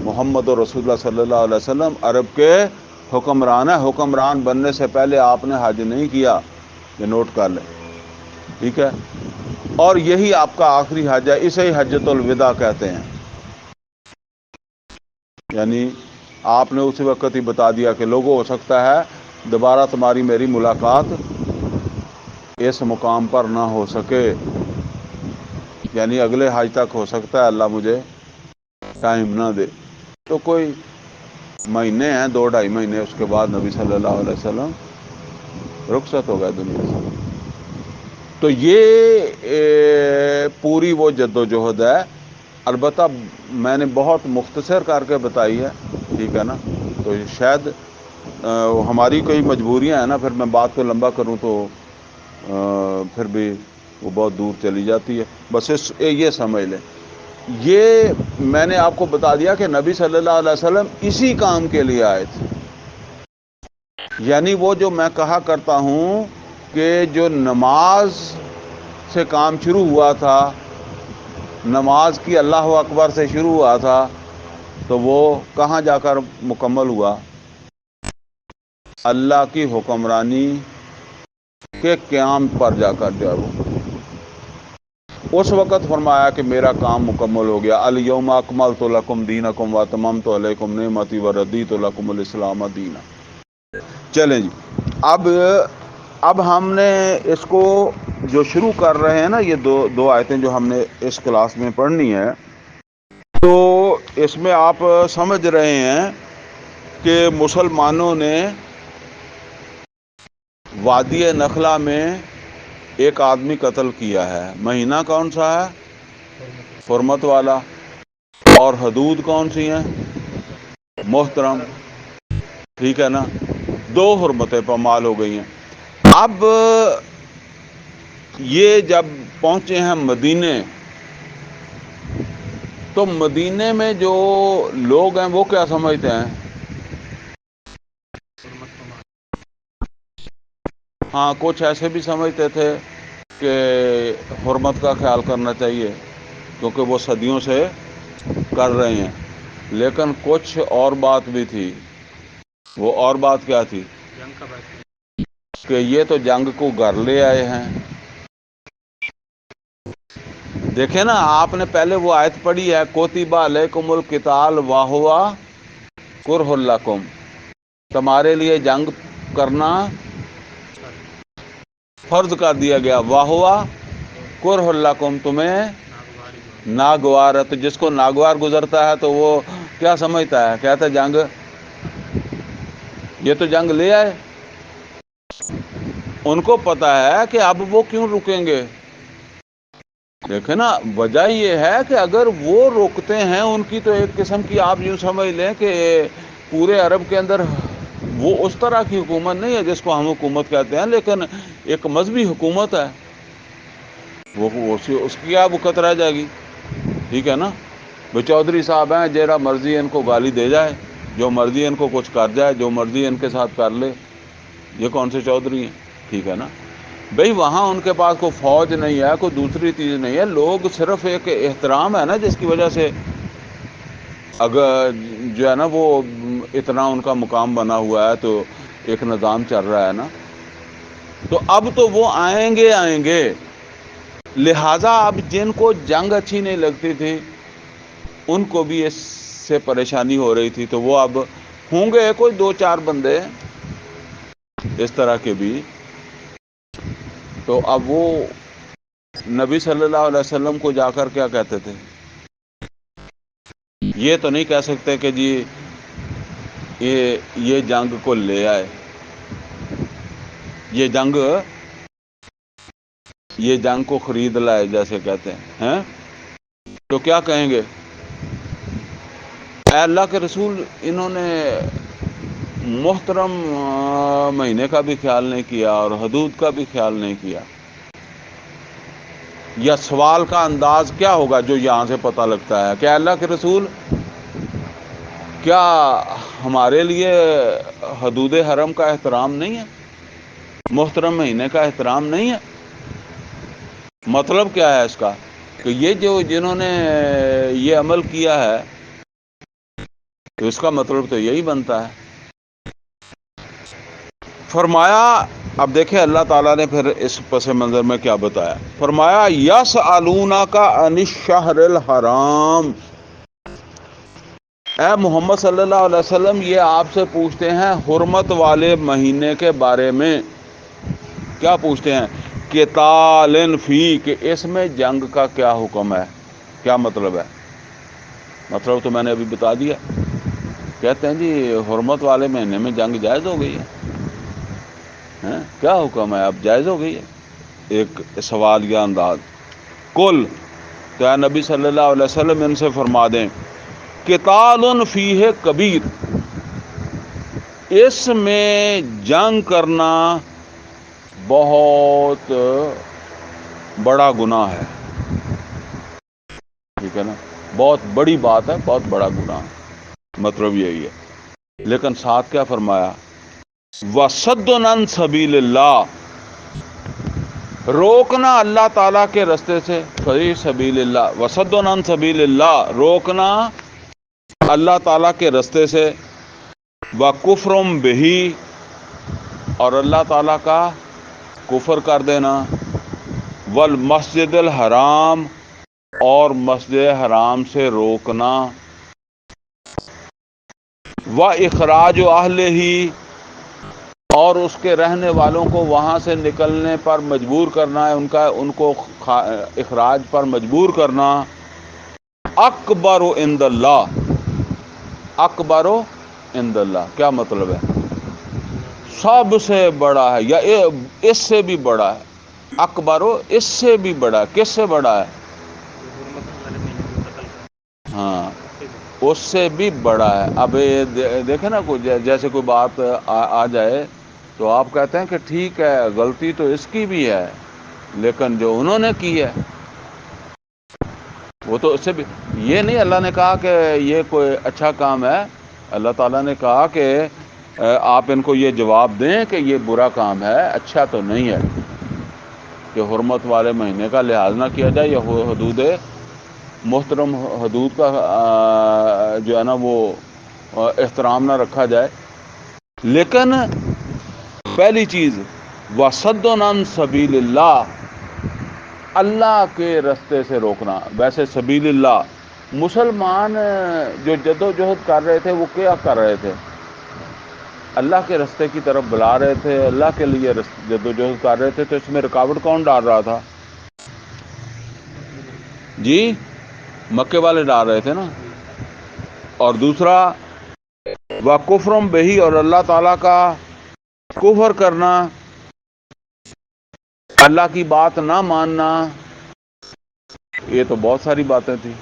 [SPEAKER 1] محمد رسول اللہ صلی اللہ علیہ وسلم عرب کے حکمران ہے، حکمران بننے سے پہلے آپ نے حج نہیں کیا، یہ نوٹ کر لیں، ٹھیک ہے؟ اور یہی آپ کا آخری حج ہے، اسے ہی حجۃ الوداع کہتے ہیں۔ یعنی آپ نے اسی وقت ہی بتا دیا کہ لوگوں، ہو سکتا ہے دوبارہ تمہاری میری ملاقات اس مقام پر نہ ہو سکے، یعنی اگلے حج تک ہو سکتا ہے اللہ مجھے ٹائم نہ دے۔ تو کوئی مہینے ہیں، 2-2.5 مہینے، اس کے بعد نبی صلی اللہ علیہ وسلم رخصت ہو گئے دنیا سے۔ تو یہ پوری وہ جدوجہد ہے، البتہ میں نے بہت مختصر کر کے بتائی ہے، ٹھیک ہے نا؟ تو شاید ہماری کوئی مجبوریاں ہیں نا، پھر میں بات کو لمبا کروں تو پھر بھی وہ بہت دور چلی جاتی ہے۔ بس یہ سمجھ لیں، یہ میں نے آپ کو بتا دیا کہ نبی صلی اللہ علیہ وسلم اسی کام کے لیے آئے تھے۔ یعنی وہ جو میں کہا کرتا ہوں کہ جو نماز سے کام شروع ہوا تھا، نماز کی اللہ اکبر سے شروع ہوا تھا، تو وہ کہاں جا کر مکمل ہوا؟ اللہ کی حکمرانی کے قیام پر جا کر جو ہے وہ اس وقت فرمایا کہ میرا کام مکمل ہو گیا۔ الیوم اکملت لکم دینکم واتممت علیکم نعمتی وردیت لکم الاسلام دینا۔ چلیں جی، اب ہم نے اس کو جو شروع کر رہے ہیں نا، یہ دو آیتیں جو ہم نے اس کلاس میں پڑھنی ہے، تو اس میں آپ سمجھ رہے ہیں کہ مسلمانوں نے وادی نخلا میں ایک آدمی قتل کیا ہے۔ مہینہ کون سا ہے؟ حرمت والا۔ اور حدود کون سی ہیں؟ محترم، ٹھیک ہے نا؟ 2 حرمتیں پامال ہو گئی ہیں۔ اب یہ جب پہنچے ہیں مدینے، تو مدینے میں جو لوگ ہیں وہ کیا سمجھتے ہیں؟ ہاں، کچھ ایسے بھی سمجھتے تھے کہ حرمت کا خیال کرنا چاہیے کیونکہ وہ صدیوں سے کر رہے ہیں، لیکن کچھ اور بات بھی تھی۔ وہ اور بات کیا تھی؟ کہ یہ تو جنگ کو گھر لے آئے ہیں۔ دیکھیں نا، آپ نے پہلے وہ آیت پڑھی ہے، کتب علیکم القتال وہو کرہ لکم، تمہارے لیے جنگ کرنا فرض کر دیا گیا، وہو کرہ لکم، تمہیں ناگوار ہے۔ تو جس کو ناگوار گزرتا ہے تو وہ کیا سمجھتا ہے؟ کہتا ہے جنگ، یہ تو جنگ لے آئے۔ ان کو پتا ہے کہ اب وہ کیوں رکیں گے۔ دیکھیں نا، وجہ یہ ہے کہ اگر وہ روکتے ہیں، ان کی تو ایک قسم کی آپ یوں سمجھ لیں کہ پورے عرب کے اندر وہ اس طرح کی حکومت نہیں ہے جس کو ہم حکومت کہتے ہیں، لیکن ایک مذہبی حکومت ہے، وہ اس کی کیا وقت رہ جائے گی؟ ٹھیک ہے نا؟ وہ چودھری صاحب ہیں، جیرا مرضی ان کو گالی دے جائے، جو مرضی ان کو کچھ کر جائے، جو مرضی ان کے ساتھ کر لے، یہ کون سے چودھری ہیں؟ ٹھیک ہے نا بھئی؟ وہاں ان کے پاس کوئی فوج نہیں ہے، کوئی دوسری چیز نہیں ہے، لوگ صرف ایک احترام ہے نا جس کی وجہ سے اگر جو ہے نا وہ اتنا ان کا مقام بنا ہوا ہے، تو ایک نظام چل رہا ہے نا۔ تو اب تو وہ آئیں گے، لہٰذا اب جن کو جنگ اچھی نہیں لگتی تھی ان کو بھی اس سے پریشانی ہو رہی تھی، تو وہ اب ہوں گے کوئی 2-4 بندے اس طرح کے بھی، تو اب وہ نبی صلی اللہ علیہ وسلم کو جا کر کیا کہتے تھے؟ یہ تو نہیں کہہ سکتے کہ جی یہ جنگ کو لے آئے، یہ جنگ کو خرید لائے جیسے کہتے ہیں۔ تو کیا کہیں گے؟ اے اللہ کے رسول، انہوں نے محترم مہینے کا بھی خیال نہیں کیا اور حدود کا بھی خیال نہیں کیا۔ یا سوال کا انداز کیا ہوگا جو یہاں سے پتہ لگتا ہے کہ اللہ کے رسول کیا ہمارے لیے حدود حرم کا احترام نہیں ہے؟ محترم مہینے کا احترام نہیں ہے؟ مطلب کیا ہے اس کا؟ کہ یہ جو جنہوں نے یہ عمل کیا ہے تو اس کا مطلب تو یہی بنتا ہے۔ فرمایا، اب دیکھیں اللہ تعالیٰ نے پھر اس پس منظر میں کیا بتایا۔ فرمایا یسألونک عن الشہر الحرام، اے محمد صلی اللہ علیہ وسلم یہ آپ سے پوچھتے ہیں حرمت والے مہینے کے بارے میں۔ کیا پوچھتے ہیں؟ قتال فی، کہ اس میں جنگ کا کیا حکم ہے، کیا مطلب ہے؟ مطلب تو میں نے ابھی بتا دیا۔ کہتے ہیں جی حرمت والے مہینے میں جنگ جائز ہو گئی ہے، کیا حکم ہے؟ اب جائز ہو گئی ہے، ایک سوال یا انداز۔ کل، تو اے نبی صلی اللہ علیہ وسلم ان سے فرما دیں قتال فیہ کبیر، اس میں جنگ کرنا بہت بڑا گناہ ہے، ٹھیک ہے نا، بہت بڑی بات ہے، بہت بڑا گناہ ہے، مطلب یہی ہے۔ لیکن ساتھ کیا فرمایا؟ وَصَدٌّ عَن سَبِيلِ اللَّهِ، روکنا اللہ تعالیٰ کے رستے سے، فی سبیل اللہ، وَصَدٌّ عَن سَبِيلِ اللَّهِ، روکنا اللہ تعالیٰ کے رستے سے، وَكُفْرٌ بِهِ، اور اللہ تعالیٰ کا کفر کر دینا، وَالْمَسْجِدِ الْحَرَام، اور مسجد حرام سے روکنا، وَإِخْرَاجُ أَهْلِهِ، اور اس کے رہنے والوں کو وہاں سے نکلنے پر مجبور کرنا ہے، ان کو اخراج پر مجبور کرنا، اکبر عند اللہ، اکبر عند اللہ، کیا مطلب ہے؟ سب سے بڑا ہے، یا اس سے بھی بڑا ہے، اکبر اس سے بھی بڑا ہے، کس سے بڑا ہے؟ ہاں، اس سے بھی بڑا ہے۔ اب دیکھیں نا، جیسے کوئی بات آ جائے تو آپ کہتے ہیں کہ ٹھیک ہے غلطی تو اس کی بھی ہے، لیکن جو انہوں نے کی ہے وہ تو اس سے بھی، یہ نہیں اللہ نے کہا کہ یہ کوئی اچھا کام ہے، اللہ تعالیٰ نے کہا کہ آپ ان کو یہ جواب دیں کہ یہ برا کام ہے، اچھا تو نہیں ہے کہ حرمت والے مہینے کا لحاظ نہ کیا جائے، یا حدود محترم حدود کا جو ہے نا وہ احترام نہ رکھا جائے۔ لیکن پہلی چیز وَصَدٌّ عَن سَبِيلِ اللَّهِ، اللہ کے رستے سے روکنا۔ ویسے سبیل اللہ، مسلمان جو جد و جہد کر رہے تھے وہ کیا کر رہے تھے؟ اللہ کے رستے کی طرف بلا رہے تھے، اللہ کے لیے جد و جہد کر رہے تھے، تو اس میں رکاوٹ کون ڈال رہا تھا؟ جی، مکے والے ڈال رہے تھے نا۔ اور دوسرا وَكُفْرٌ بِهِ، اور اللہ تعالیٰ کا کفر کرنا، اللہ کی بات نہ ماننا، یہ تو بہت ساری باتیں تھیں،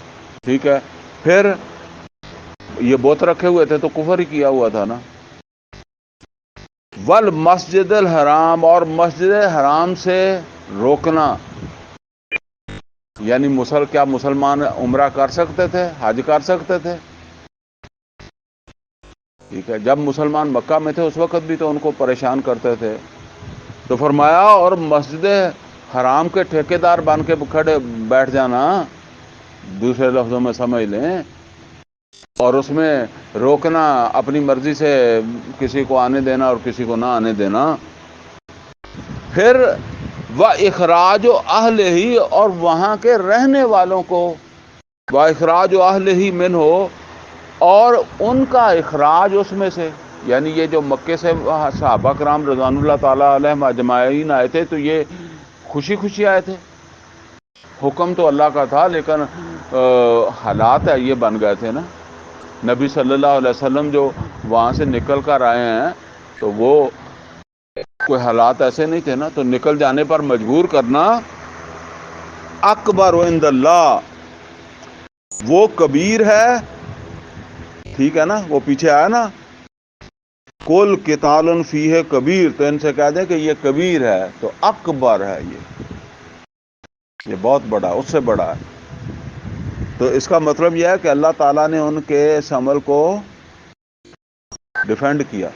[SPEAKER 1] ٹھیک ہے۔ پھر یہ بت رکھے ہوئے تھے تو کفر ہی کیا ہوا تھا نا۔ والمسجد الحرام، اور مسجد حرام سے روکنا، یعنی کیا مسلمان عمرہ کر سکتے تھے، حج کر سکتے تھے؟ ٹھیک ہے، جب مسلمان مکہ میں تھے اس وقت بھی تو ان کو پریشان کرتے تھے، تو فرمایا اور مسجد حرام کے ٹھیکیدار بن کے کھڑے بیٹھ جانا، دوسرے لفظوں میں سمجھ لیں، اور اس میں روکنا، اپنی مرضی سے کسی کو آنے دینا اور کسی کو نہ آنے دینا۔ پھر وَإِخْرَاجُ أَهْلِهِ، اور وہاں کے رہنے والوں کو، وَإِخْرَاجُ أَهْلِهِ مِنْهُ، اور ان کا اخراج اس میں سے، یعنی یہ جو مکے سے صحابہ کرام رضوان اللہ تعالیٰ علیہم اجمعین آئے تھے تو یہ خوشی خوشی آئے تھے، حکم تو اللہ کا تھا، لیکن حالات یہ بن گئے تھے نا۔ نبی صلی اللہ علیہ وسلم جو وہاں سے نکل کر آئے ہیں تو وہ کوئی حالات ایسے نہیں تھے نا، تو نکل جانے پر مجبور کرنا اکبر عند اللہ، وہ کبیر ہے، ٹھیک ہے نا، وہ پیچھے آیا نا کل قتال فیہ کبیر، تو ان سے کہہ دیں کہ یہ کبیر ہے، تو اکبر ہے، یہ بہت بڑا، اس سے بڑا ہے۔ تو اس کا مطلب یہ ہے کہ اللہ تعالیٰ نے ان کے اس عمل کو ڈیفینڈ کیا،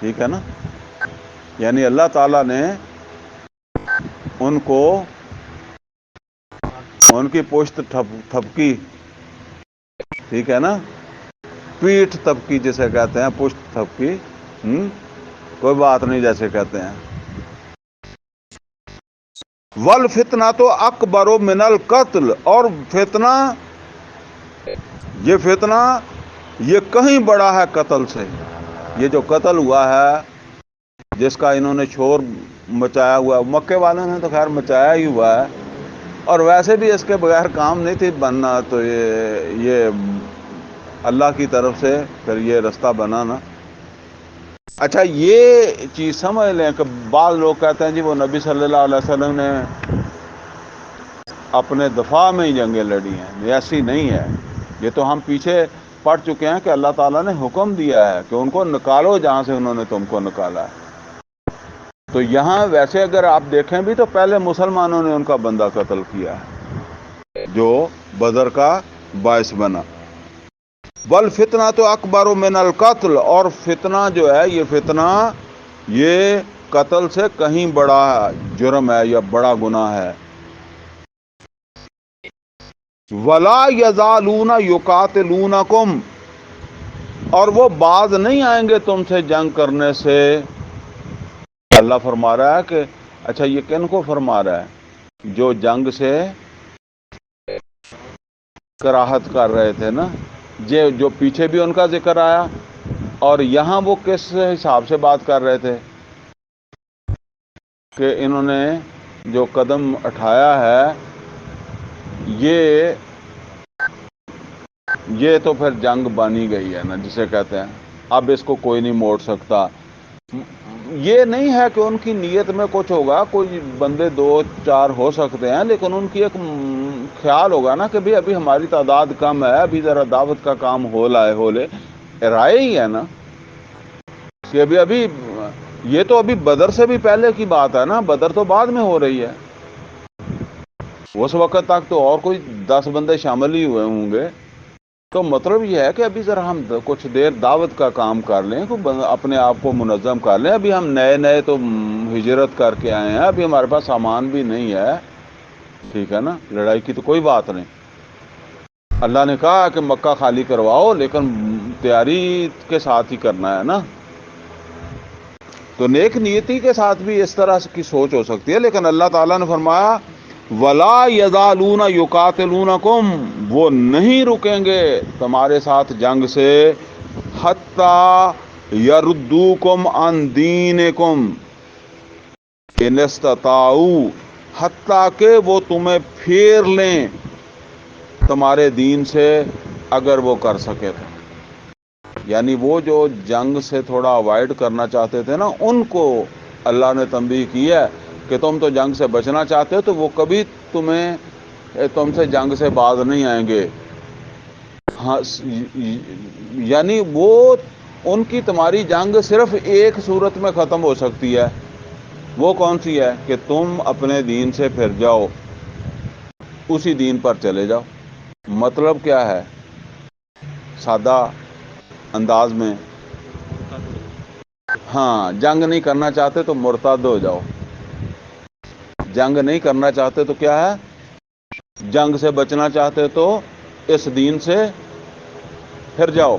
[SPEAKER 1] ٹھیک ہے نا. یعنی اللہ تعالیٰ نے ان کو ان کی پشت تھپکی، ٹھیک ہے نا، پیٹھ تھپکی جسے کہتے ہیں، پشت تھپکی، کوئی بات نہیں جیسے کہتے ہیں. والفتنہ تو اکبر من القتل، اور فتنہ، یہ فتنہ یہ کہیں بڑا ہے قتل سے. یہ جو قتل ہوا ہے جس کا انہوں نے شور مچایا ہوا، مکے والوں نے تو خیر مچایا ہی ہوا ہے، اور ویسے بھی اس کے بغیر کام نہیں تھی بننا، تو یہ اللہ کی طرف سے پھر یہ رستہ بنا نا. اچھا یہ چیز سمجھ لیں کہ بعض لوگ کہتے ہیں جی وہ نبی صلی اللہ علیہ وسلم نے اپنے دفاع میں ہی جنگیں لڑی ہیں. ایسی نہیں ہے. یہ تو ہم پیچھے پڑھ چکے ہیں کہ اللہ تعالیٰ نے حکم دیا ہے کہ ان کو نکالو جہاں سے انہوں نے تم کو نکالا ہے. تو یہاں ویسے اگر آپ دیکھیں بھی تو پہلے مسلمانوں نے ان کا بندہ قتل کیا ہے جو بدر کا باعث بنا. والفتنہ تو اکبر من القتل، اور فتنہ جو ہے، یہ فتنہ یہ قتل سے کہیں بڑا جرم ہے یا بڑا گناہ ہے. ولا یزالون یقاتلونکم، اور وہ باز نہیں آئیں گے تم سے جنگ کرنے سے. اللہ فرما رہا ہے کہ اچھا یہ کن کو فرما رہا ہے؟ جو جنگ سے کراہت کر رہے تھے نا، جو پیچھے بھی ان کا ذکر آیا، اور یہاں وہ کس حساب سے بات کر رہے تھے کہ انہوں نے جو قدم اٹھایا ہے یہ تو پھر جنگ بانی گئی ہے نا جسے کہتے ہیں، اب اس کو کوئی نہیں موڑ سکتا. یہ نہیں ہے کہ ان کی نیت میں کچھ ہوگا، کوئی بندے دو چار ہو سکتے ہیں، لیکن ان کی ایک خیال ہوگا نا کہ بھی ابھی ہماری تعداد کم ہے، ابھی ذرا دعوت کا کام ہو لے رائے ہی ہے نا کہ ابھی یہ تو ابھی بدر سے بھی پہلے کی بات ہے نا، بدر تو بعد میں ہو رہی ہے. اس وقت تک تو اور کوئی 10 بندے شامل ہی ہوئے ہوں گے. تو مطلب یہ ہے کہ ابھی ذرا ہم کچھ دیر دعوت کا کام کر لیں، اپنے آپ کو منظم کر لیں. ابھی ہم نئے تو ہجرت کر کے آئے ہیں، ابھی ہمارے پاس سامان بھی نہیں ہے، ٹھیک ہے نا، لڑائی کی تو کوئی بات نہیں. اللہ نے کہا کہ مکہ خالی کرواؤ، لیکن تیاری کے ساتھ ہی کرنا ہے نا. تو نیک نیتی کے ساتھ بھی اس طرح کی سوچ ہو سکتی ہے، لیکن اللہ تعالیٰ نے فرمایا وَلَا يَزَالُونَ يُقَاتِلُونَكُمْ، وہ نہیں رکیں گے تمہارے ساتھ جنگ سے، حَتَّى يَرُدُّوكُمْ عَنْ دِينِكُمْ إِنِ اسْتَطَاعُوا، حتیٰ کہ وہ تمہیں پھیر لیں تمہارے دین سے اگر وہ کر سکے تو. یعنی وہ جو جنگ سے تھوڑا اوائڈ کرنا چاہتے تھے نا، ان کو اللہ نے تنبیہ کی ہے کہ تم تو جنگ سے بچنا چاہتے ہو، تو وہ کبھی تم سے جنگ سے باز نہیں آئیں گے. ہاں، یعنی وہ ان کی تمہاری جنگ صرف ایک صورت میں ختم ہو سکتی ہے. وہ کون سی ہے؟ کہ تم اپنے دین سے پھر جاؤ، اسی دین پر چلے جاؤ. مطلب کیا ہے؟ سادہ انداز میں، ہاں، جنگ نہیں کرنا چاہتے تو مرتد ہو جاؤ. جنگ نہیں کرنا چاہتے تو کیا ہے؟ جنگ سے بچنا چاہتے تو اس دین سے پھر جاؤ.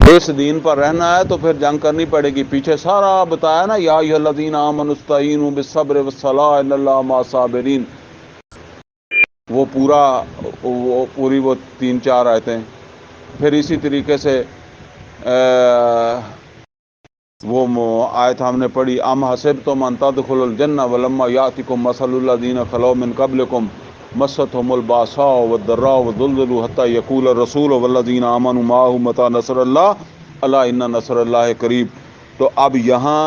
[SPEAKER 1] اس دین پر رہنا ہے تو پھر جنگ کرنی پڑے گی. پیچھے سارا بتایا نا، یا ایھا الذین آمنوا استعینوا بالصبر والصلاۃ ان اللہ مع الصابرین. وہ پوری 3-4 آیتیں. پھر اسی طریقے سے وہ آیت ہم نے پڑھی، ام حسبتم ان تدخلوا الجنہ ولما یأتکم مثل الذین خلو من قبلکم مستهم الباساء والضراء وزلزلوا حتى یقول الرسول والذین آمنوا معه متى نصر اللہ الا ان نصر اللہ قریب. تو اب یہاں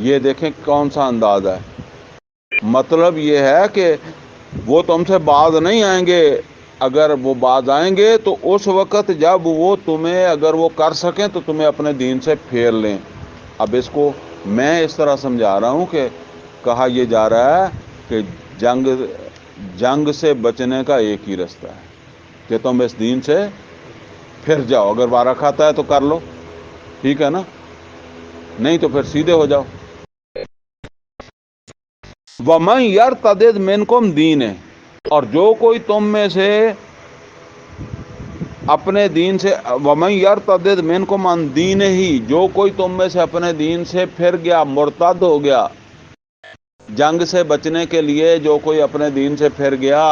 [SPEAKER 1] یہ دیکھیں کون سا انداز ہے. مطلب یہ ہے کہ وہ تم سے باز نہیں آئیں گے. اگر وہ باز آئیں گے تو اس وقت جب وہ تمہیں، اگر وہ کر سکیں تو تمہیں اپنے دین سے پھیر لیں. اب اس کو میں اس طرح سمجھا رہا ہوں کہ کہا یہ جا رہا ہے کہ جنگ سے بچنے کا ایک ہی رستہ ہے کہ تم اس دین سے پھر جاؤ، اگر وارہ کھاتا ہے تو کر لو، ٹھیک ہے نا، نہیں تو پھر سیدھے ہو جاؤ۔ وَمَن يَرْتَدِدْ مِنْكُمْ دِینِهِ، اور جو کوئی تم میں سے اپنے دین سے، وَمَن يَرْتَدِدْ مِنْكُمْ عَنْ دِینِهِ، جو کوئی تم میں سے اپنے دین سے پھر گیا، مرتد ہو گیا، جنگ سے بچنے کے لیے جو کوئی اپنے دین سے پھر گیا،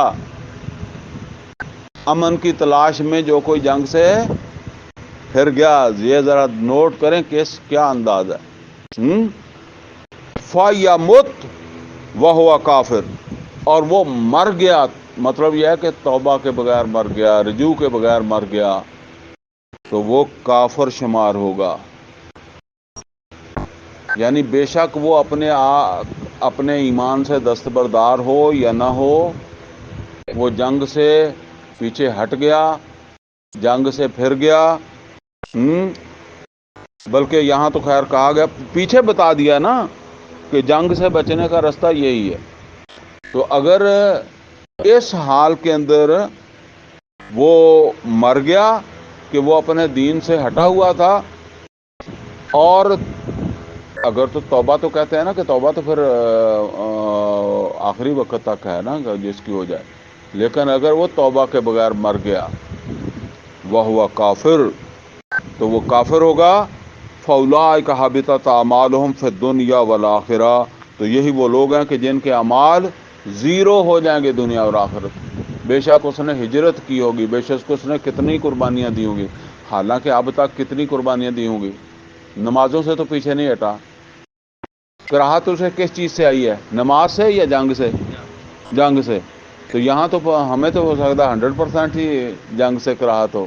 [SPEAKER 1] امن کی تلاش میں جو کوئی جنگ سے پھر گیا، یہ ذرا نوٹ کریں کیا انداز ہے۔ فَيَمُتْ وَهُوَ کافر، اور وہ مر گیا، مطلب یہ ہے کہ توبہ کے بغیر مر گیا، رجوع کے بغیر مر گیا، تو وہ کافر شمار ہوگا۔ یعنی بے شک وہ اپنے ایمان سے دستبردار ہو یا نہ ہو، وہ جنگ سے پیچھے ہٹ گیا، جنگ سے پھر گیا، بلکہ یہاں تو خیر کہا گیا، پیچھے بتا دیا نا کہ جنگ سے بچنے کا راستہ یہی ہے۔ تو اگر اس حال کے اندر وہ مر گیا کہ وہ اپنے دین سے ہٹا ہوا تھا، اور اگر تو توبہ تو کہتے ہیں نا کہ توبہ تو پھر آخری وقت تک ہے نا جس کی ہو جائے، لیکن اگر وہ توبہ کے بغیر مر گیا، وَهُوَ کافر، تو وہ کافر ہوگا۔ فَأُولَٰئِکَ حَبِطَتْ أَعْمَالُهُمْ فِي الدُّنْيَا وَالْآخِرَةِ، تو یہی وہ لوگ ہیں کہ جن کے اعمال زیرو ہو جائیں گے دنیا اور آخرت۔ بے شک اس نے ہجرت کی ہوگی، بے شک اس نے کتنی قربانیاں دی ہوں گی، حالانکہ اب تک کتنی قربانیاں دی ہوں گی، نمازوں سے تو پیچھے نہیں ہٹا۔ کراہت اسے کس چیز سے آئی ہے؟ نماز سے یا جنگ سے؟ جنگ سے۔ تو یہاں تو ہمیں تو ہو سکتا ہے 100% ہی جنگ سے کراہت ہو،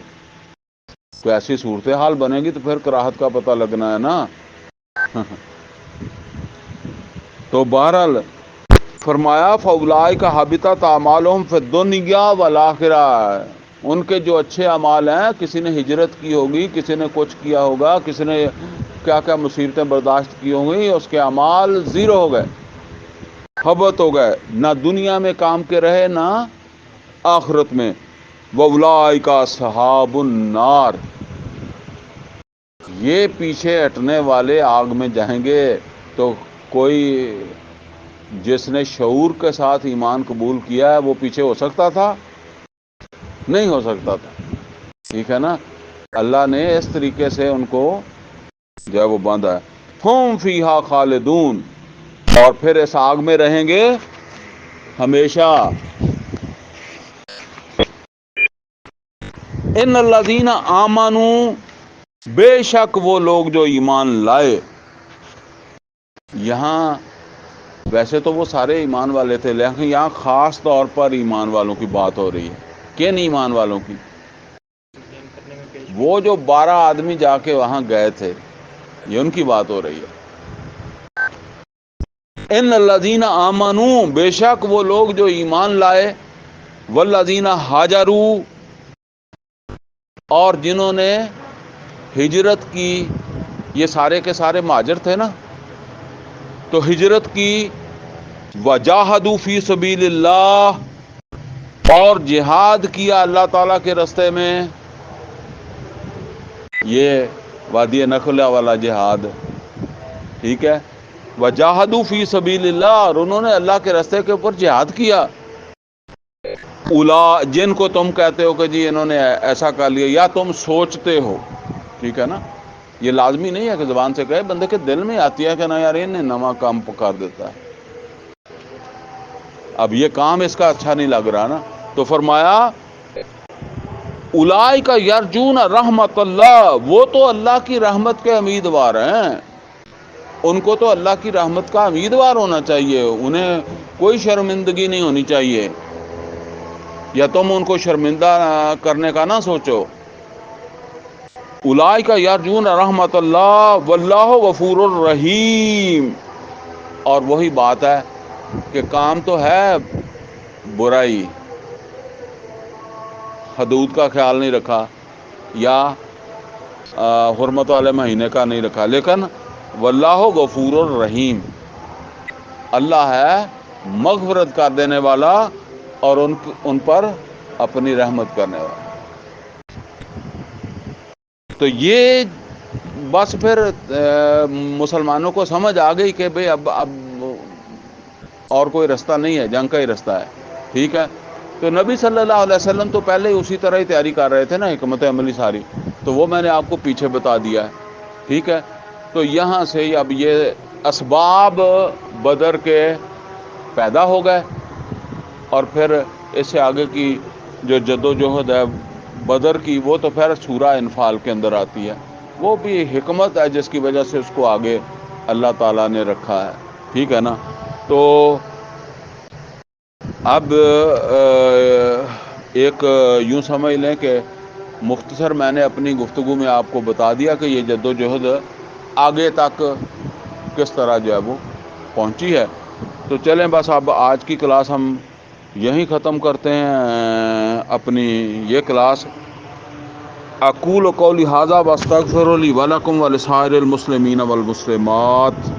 [SPEAKER 1] تو ایسی صورتحال بنے گی تو پھر کراہت کا پتہ لگنا ہے نا۔ تو بہرحال فرمایا فَأُولَٰئِکَ حَبِطَتْ أَعْمَالُهُمْ فِي الدُّنْيَا وَالْآخِرَةِ، ان کے جو اچھے اعمال ہیں، کسی نے ہجرت کی ہوگی، کسی نے کچھ کیا ہوگا، کسی نے کیا کیا مصیبتیں برداشت کی ہوں گی، اس کے اعمال زیرو ہو گئے، حبط ہو گئے، نہ دنیا میں کام کے رہے نہ آخرت میں۔ وَأُولَٰئِکَ أَصْحَابُ النَّارِ، یہ پیچھے ہٹنے والے آگ میں جائیں گے۔ تو کوئی جس نے شعور کے ساتھ ایمان قبول کیا ہے وہ پیچھے ہو سکتا تھا؟ نہیں ہو سکتا تھا، ٹھیک ہے نا۔ اللہ نے اس طریقے سے ان کو جو ہے وہ باندھا ہے۔ ہم فیہا خالدون، اور پھر اس آگ میں رہیں گے ہمیشہ۔ ان الذین آمنوا، بے شک وہ لوگ جو ایمان لائے، یہاں ویسے تو وہ سارے ایمان والے تھے، لیکن یہاں خاص طور پر ایمان والوں کی بات ہو رہی ہے۔ کن ایمان والوں کی؟ وہ جو 12 آدمی جا کے وہاں گئے تھے، یہ ان کی بات ہو رہی ہے۔ ان الذین آمنوا، بے شک وہ لوگ جو ایمان لائے، والذین ہاجروا، اور جنہوں نے ہجرت کی، یہ سارے کے سارے مہاجر تھے نا، تو ہجرت کی، وجاہدوا فی سبیل اللہ، اور جہاد کیا اللہ تعالیٰ کے راستے میں، یہ وادی نخلا والا جہاد، ٹھیک ہے، وجاہدوا فی سبیل اللہ، اور انہوں نے اللہ کے راستے کے اوپر جہاد کیا۔ جن کو تم کہتے ہو کہ جی انہوں نے ایسا کر لیا، یا تم سوچتے ہو، ٹھیک ہے نا، یہ لازمی نہیں ہے کہ زبان سے کہے، بندے کے دل میں آتی ہے کہ نا یار انہیں نواں کام پکار دیتا ہے، اب یہ کام اس کا اچھا نہیں لگ رہا نا، تو فرمایا اولئک یرجون رحمت اللہ، وہ تو اللہ کی رحمت کے امیدوار ہیں، ان کو تو اللہ کی رحمت کا امیدوار ہونا چاہیے، انہیں کوئی شرمندگی نہیں ہونی چاہیے، یا تم ان کو شرمندہ کرنے کا نہ سوچو۔ اولئک یرجون رحمت اللہ واللہ غفور الرحیم، اور وہی بات ہے کہ کام تو ہے برائی، حدود کا خیال نہیں رکھا، یا حرمت والے مہینے کا نہیں رکھا، لیکن واللہ غفور الرحیم، اللہ ہے مغفرت کر دینے والا اور ان پر اپنی رحمت کرنے والا۔ تو یہ بس پھر مسلمانوں کو سمجھ آ گئی کہ بھئی اب اور کوئی رستہ نہیں ہے، جنگ کا ہی رستہ ہے، ٹھیک ہے۔ تو نبی صلی اللہ علیہ وسلم تو پہلے ہی اسی طرح ہی تیاری کر رہے تھے نا، حکمت عملی ساری، تو وہ میں نے آپ کو پیچھے بتا دیا ہے، ٹھیک ہے۔ تو یہاں سے ہی اب یہ اسباب بدر کے پیدا ہو گئے، اور پھر اس سے آگے کی جو جد و جہد ہے بدر کی، وہ تو پھر سورہ انفال کے اندر آتی ہے، وہ بھی حکمت ہے جس کی وجہ سے اس کو آگے اللہ تعالیٰ نے رکھا ہے، ٹھیک ہے نا۔ تو اب ایک یوں سمجھ لیں کہ مختصر میں نے اپنی گفتگو میں آپ کو بتا دیا کہ یہ جد و جہد آگے تک کس طرح جو ہے وہ پہنچی ہے۔ تو چلیں بس اب آج کی کلاس ہم یہیں ختم کرتے ہیں اپنی یہ کلاس۔ اقول قولی ھذا واستغفر لی ولکم ولسائر المسلمین والمسلمات۔